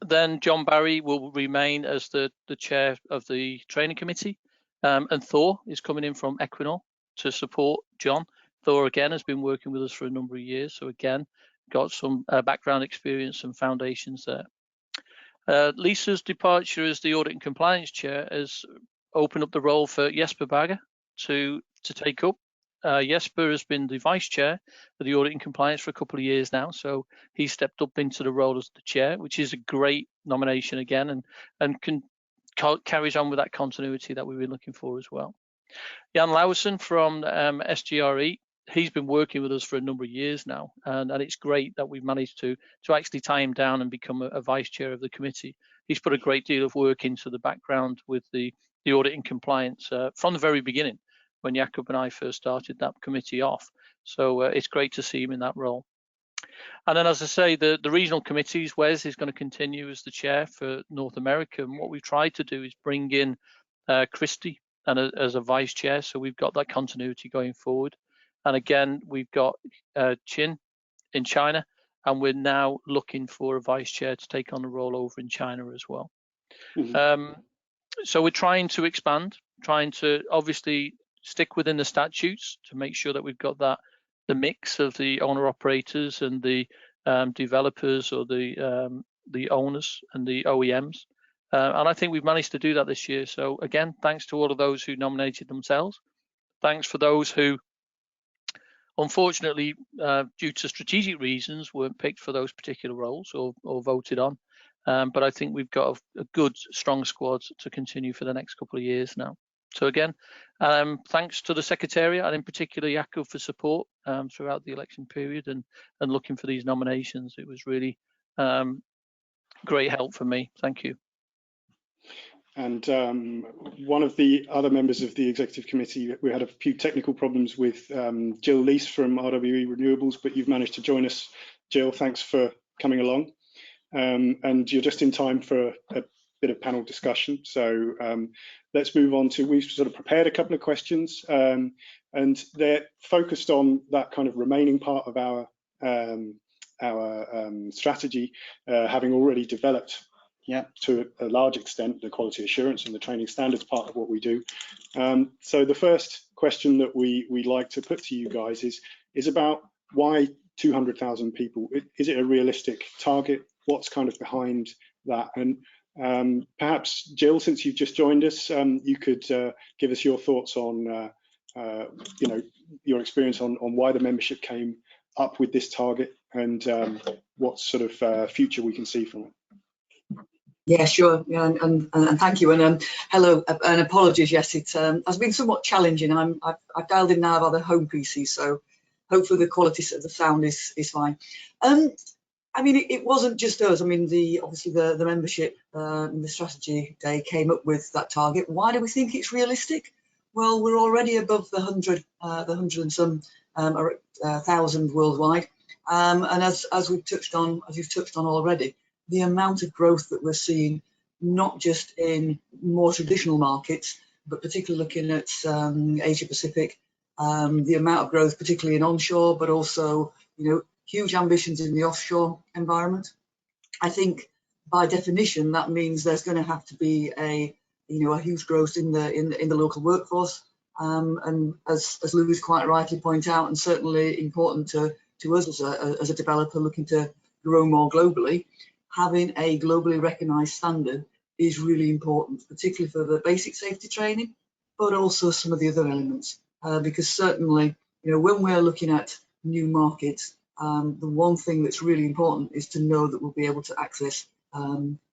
Then John Barry will remain as the chair of the training committee, and Thor is coming in from Equinor to support John. Thor again has been working with us for a number of years, so again got some background experience and foundations there. Lisa's departure as the audit and compliance chair has opened up the role for Jesper Berger to take up. Jesper has been the vice chair of the audit and compliance for a couple of years now, so he stepped up into the role as the chair, which is a great nomination again, and carries on with that continuity that we've been looking for as well. Jan Lausen from SGRE, he's been working with us for a number of years now, and it's great that we've managed to actually tie him down and become a vice chair of the committee. He's put a great deal of work into the background with the audit and compliance from the very beginning, when Jakob and I first started that committee off. So it's great to see him in that role. And then, as I say, the regional committees, Wes is going to continue as the chair for North America. And what we've tried to do is bring in Christy as a vice chair. So we've got that continuity going forward. And again, we've got Chin in China, and we're now looking for a vice chair to take on the role over in China as well. So we're trying to expand, trying to obviously stick within the statutes to make sure that we've got the mix of the owner operators and the developers or the owners and the OEMs. And I think we've managed to do that this year. So again, thanks to all of those who nominated themselves. Thanks for those who, unfortunately, due to strategic reasons, weren't picked for those particular roles or voted on. But I think we've got a good, strong squad to continue for the next couple of years now. So again, thanks to the Secretariat and in particular Jakob for support throughout the election period and looking for these nominations. It was really great help for me. Thank you. And one of the other members of the executive committee, we had a few technical problems with Jill Lease from RWE Renewables, but you've managed to join us. Jill, thanks for coming along. And you're just in time for a bit of panel discussion. So let's move on to, we've sort of prepared a couple of questions and they're focused on that kind of remaining part of our strategy, having already developed to a large extent the quality assurance and the training standards part of what we do. So the first question that we'd like to put to you guys is about why 200,000 people? Is it a realistic target? What's kind of behind that? And perhaps Jill, since you've just joined us, you could give us your thoughts on, your experience on why the membership came up with this target and what sort of future we can see from it. Yeah, sure. Yeah, and thank you. And hello, and apologies. Yes, it has been somewhat challenging. I've dialed in now by the home PC, so hopefully the quality of the sound is fine. I mean, it wasn't just us. I mean, obviously the membership and the strategy day came up with that target. Why do we think it's realistic? Well, we're already above the 100 and some thousand worldwide, and as you've touched on already, the amount of growth that we're seeing, not just in more traditional markets, but particularly looking at Asia Pacific, the amount of growth, particularly in onshore, but also, huge ambitions in the offshore environment. I think by definition that means there's going to have to be a huge growth in the local workforce, and as Louis quite rightly point out, and certainly important to us as a developer looking to grow more globally, having a globally recognised standard is really important, particularly for the basic safety training, but also some of the other elements, because certainly when we're looking at new markets, the one thing that's really important is to know that we'll be able to access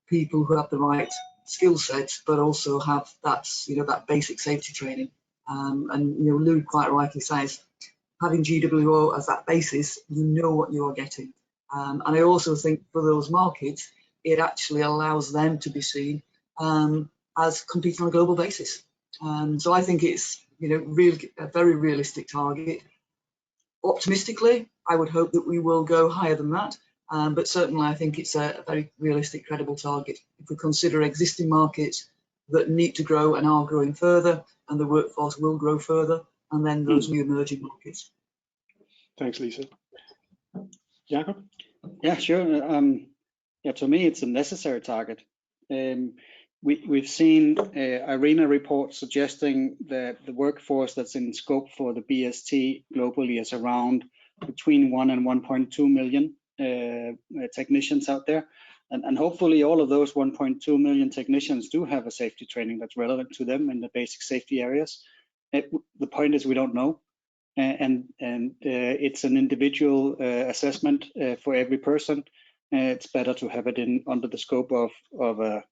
people who have the right skill sets, but also have that that basic safety training. And Lou quite rightly says, having GWO as that basis, you know what you are getting. And I also think for those markets, it actually allows them to be seen as competing on a global basis. So I think it's really a very realistic target. Optimistically, I would hope that we will go higher than that, but certainly I think it's a very realistic, credible target. If we consider existing markets that need to grow and are growing further, and the workforce will grow further, and then those new emerging markets. Thanks, Lisa. Jakob? Yeah, sure. To me, it's a necessary target. We've seen IRENA reports suggesting that the workforce that's in scope for the BST globally is around between 1 and 1.2 million technicians out there. And hopefully all of those 1.2 million technicians do have a safety training that's relevant to them in the basic safety areas. The point is we don't know. And it's an individual assessment for every person. It's better to have it under the scope of a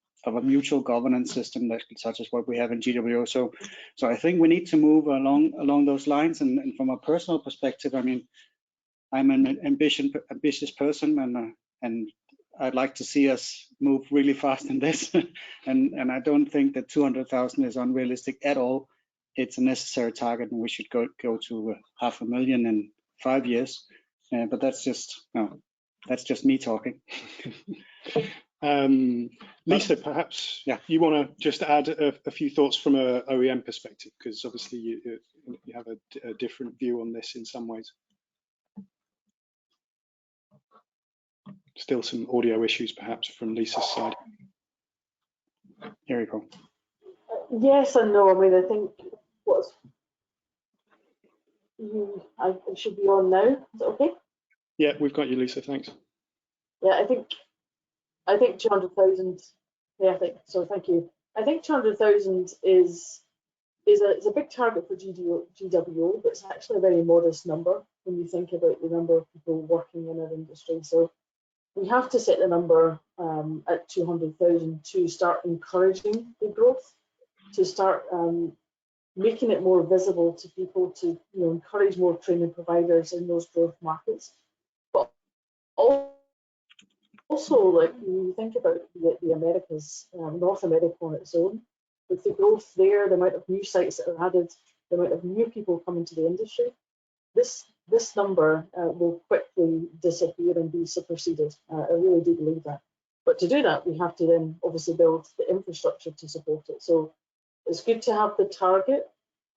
mutual governance system such as what we have in GWO. So I think we need to move along those lines. And from a personal perspective, I mean, I'm an ambitious person, and I'd like to see us move really fast in this. and I don't think that 200,000 is unrealistic at all. It's a necessary target, and we should go to 500,000 in 5 years. But that's just me talking. Lisa, perhaps you want to just add a few thoughts from an OEM perspective, because obviously you have a different view on this in some ways. Still some audio issues perhaps from Lisa's side. Here we go. Yes and no. I mean, I think I should be on now. Is that okay? Yeah, we've got you, Lisa. Thanks. Yeah, I think 200,000. Yeah, so. Thank you. I think 200,000 is a big target for GWO, but it's actually a very modest number when you think about the number of people working in our industry. So we have to set the number at 200,000 to start encouraging the growth, to start making it more visible to people, to encourage more training providers in those growth markets. But also, like when you think about the Americas, North America on its own, with the growth there, the amount of new sites that are added, the amount of new people coming to the industry, this number will quickly disappear and be superseded. I really do believe that. But to do that, we have to then obviously build the infrastructure to support it. So it's good to have the target.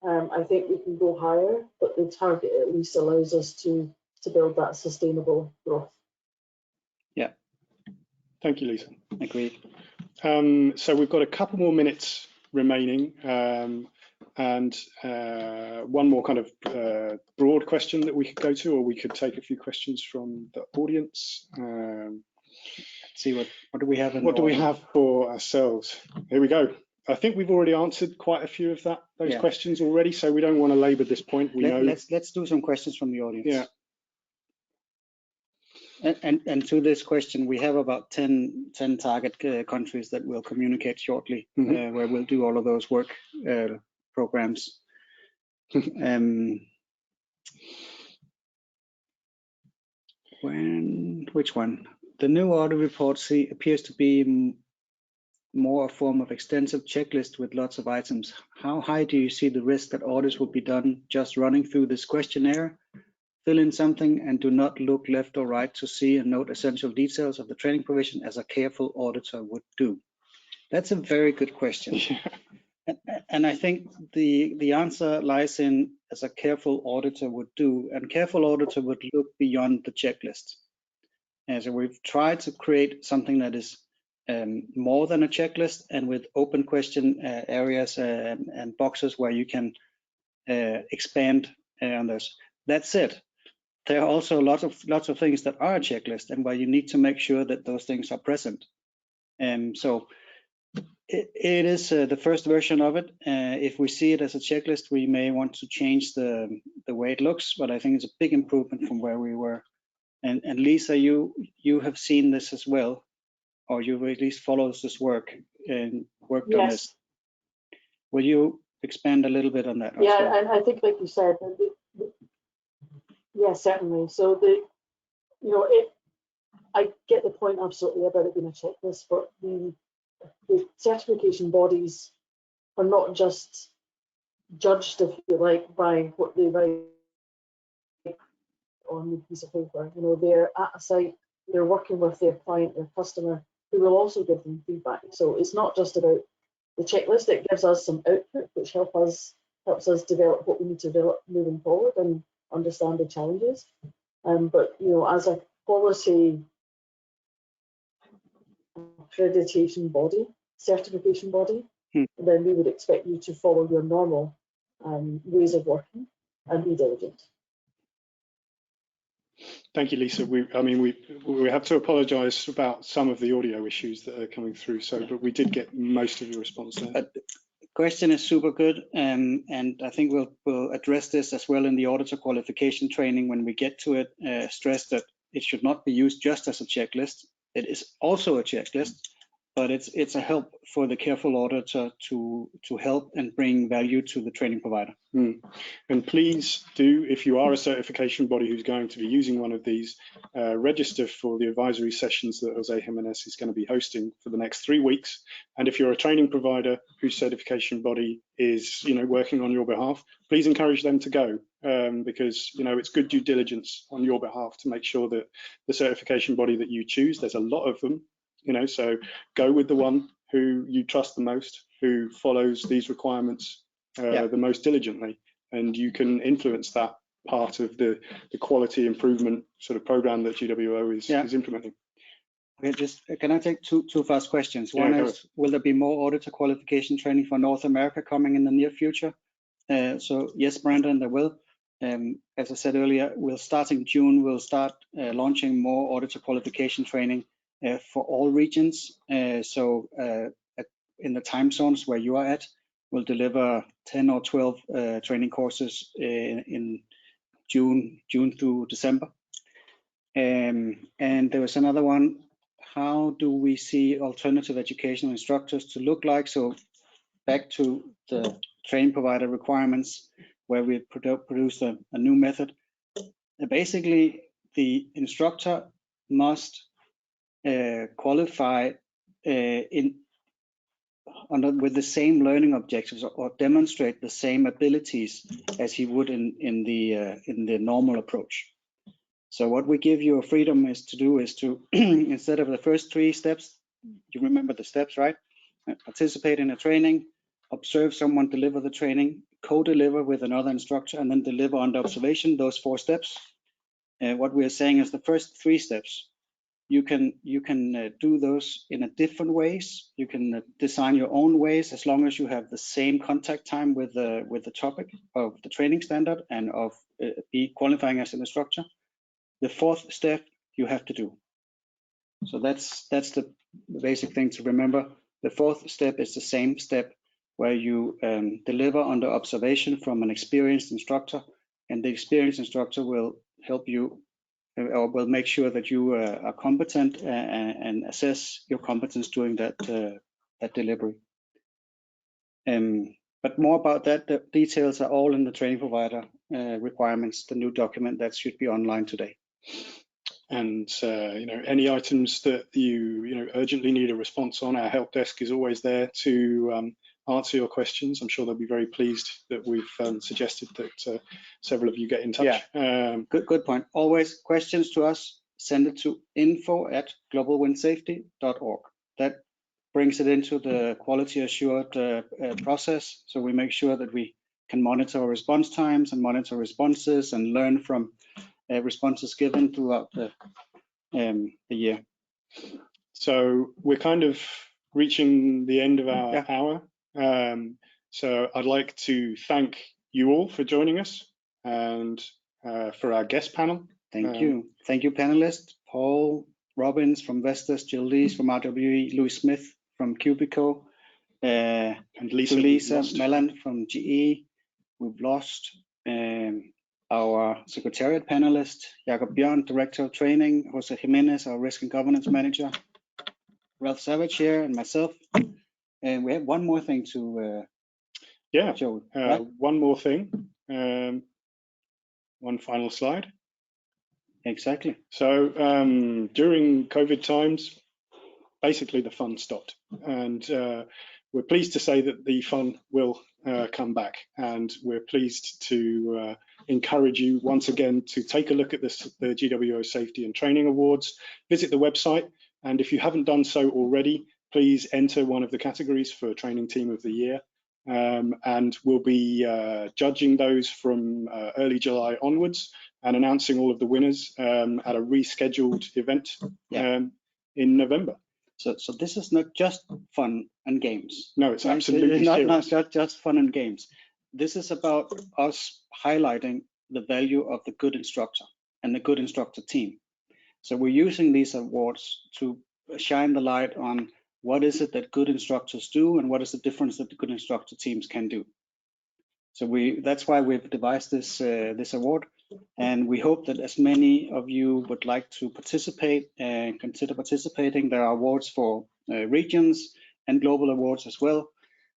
I think we can go higher, but the target at least allows us to build that sustainable growth. Yeah. Thank you, Lisa. Agreed. So we've got a couple more minutes remaining, and one more kind of broad question that we could go to, or we could take a few questions from the audience. See what do we have? What do we have for ourselves? Here we go. I think we've already answered quite a few of those questions already, so we don't want to labour this point. Let's do some questions from the audience. Yeah. And to this question, we have about 10 target countries that will communicate shortly, where we'll do all of those work programs. Which one? The new audit report appears to be more a form of extensive checklist with lots of items. How high do you see the risk that audits will be done just running through this questionnaire, fill in something, and do not look left or right to see and note essential details of the training provision as a careful auditor would do? That's a very good question. And I think the answer lies in, as a careful auditor would do, and careful auditor would look beyond the checklist. And so we've tried to create something that is more than a checklist, and with open question areas and boxes where you can expand on this. That said, there are also lots of things that are a checklist, and where you need to make sure that those things are present. So it is the first version of it. If we see it as a checklist, we may want to change the way it looks, but I think it's a big improvement from where we were. And Lisa, you have seen this as well, or you've at least followed this work and worked on this. Will you expand a little bit on that? Yeah, and I think, like you said, yeah, certainly. So I get the point absolutely about it being a checklist, but the certification bodies are not just judged, if you like, by what they write on the piece of paper. You know, they're at a site, they're working with their client, their customer, who will also give them feedback. So it's not just about the checklist. It gives us some output, which helps us develop what we need to develop moving forward and understand the challenges. But you know, as a quality accreditation body, certification body, then we would expect you to follow your normal ways of working and be diligent. Thank you, Lisa. We have to apologise about some of the audio issues that are coming through. But we did get most of your response there. The question is super good, and I think we'll address this as well in the auditor qualification training when we get to it. Stress that it should not be used just as a checklist. It is also a checklist, but it's a help for the careful auditor to help and bring value to the training provider. And please do, if you are a certification body who's going to be using one of these, register for the advisory sessions that Jose Jimenez is going to be hosting for the next 3 weeks. And if you're a training provider whose certification body is, working on your behalf, please encourage them to go, because it's good due diligence on your behalf to make sure that the certification body that you choose, there's a lot of them, so go with the one who you trust the most, who follows these requirements the most diligently, and you can influence that part of the quality improvement sort of program that GWO is implementing. Okay, can I take two fast questions? One is, will there be more auditor qualification training for North America coming in the near future? So yes, Brandon, there will. As I said earlier, starting June, we'll start launching more auditor qualification training for all regions. So in the time zones where you are at, we'll deliver 10 or 12 training courses in June through December. And there was another one. How do we see alternative educational instructors to look like? So back to the training provider requirements, where we produce a new method. Basically, the instructor must qualify with the same learning objectives, or demonstrate the same abilities as he would in the normal approach. So what we give you a freedom is to instead of the first 3 steps, you remember the steps, right? Participate in a training, observe someone deliver the training, co-deliver with another instructor, and then deliver under observation, those 4 steps. What we are saying is the first 3 steps, you can do those in a different ways. You can design your own ways, as long as you have the same contact time with the topic of the training standard and of be qualifying as an instructor. The 4th step you have to do. So that's the basic thing to remember. The 4th step is the same step, where you deliver under observation from an experienced instructor, and the experienced instructor will help you, or will make sure that you are competent and assess your competence during that delivery. But more about that, the details are all in the training provider requirements, the new document that should be online today. And any items that you urgently need a response on, our help desk is always there to answer your questions. I'm sure they'll be very pleased that we've suggested that several of you get in touch. Yeah. Good point. Always questions to us, send it to info@globalwindsafety.org. That brings it into the quality assured process. So we make sure that we can monitor response times and monitor responses and learn from responses given throughout the year. So we're kind of reaching the end of our hour. So I'd like to thank you all for joining us and for our guest panel. Thank you. Thank you, panelists. Paul Robbins from Vestas, Jill Lees from RWE, Louis Smith from Cubico, and Lisa Melland from GE. We've lost our Secretariat panelist, Jakob Bjørn, Director of Training, Jose Jimenez, our Risk and Governance Manager, Ralph Savage here, and myself. And we have one more thing to show. Right? One more thing. One final slide. Exactly. So during COVID times, basically the fun stopped. And we're pleased to say that the fun will come back. And we're pleased to encourage you once again to take a look at the GWO Safety and Training Awards. Visit the website. And if you haven't done so already, please enter one of the categories for Training Team of the Year. And we'll be judging those from early July onwards and announcing all of the winners at a rescheduled event in November. So this is not just fun and games. No, it's absolutely not just fun and games. This is about us highlighting the value of the good instructor and the good instructor team. So we're using these awards to shine the light on what is it that good instructors do and what is the difference that the good instructor teams can do. So that's why we've devised this award, and we hope that as many of you would like to participate and consider participating. There are awards for regions and global awards as well.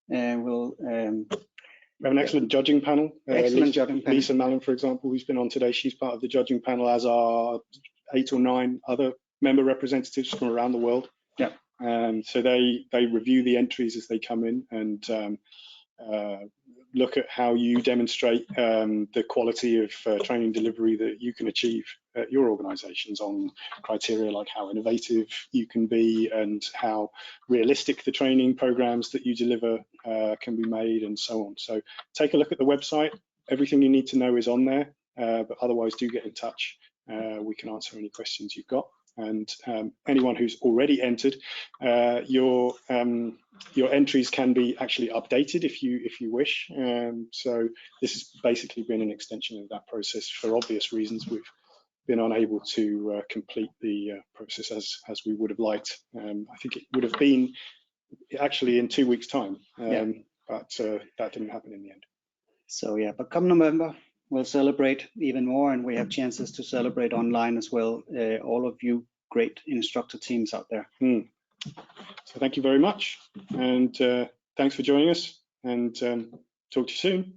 We have an excellent judging panel. Lisa Mallon, for example, who's been on today, she's part of the judging panel, as are 8 or 9 other member representatives from around the world. Yeah. So they review the entries as they come in and look at how you demonstrate the quality of training delivery that you can achieve at your organizations on criteria like how innovative you can be and how realistic the training programs that you deliver can be made and so on. So take a look at the website. Everything you need to know is on there, but otherwise do get in touch. We can answer any questions you've got. And anyone who's already entered, your entries can be actually updated if you wish. So this has basically been an extension of that process. For obvious reasons, we've been unable to complete the process as we would have liked. I think it would have been actually in 2 weeks' time, but that didn't happen in the end. So yeah, but come November, we'll celebrate even more, and we have chances to celebrate online as well. All of you great instructor teams out there. So thank you very much, and thanks for joining us, and talk to you soon.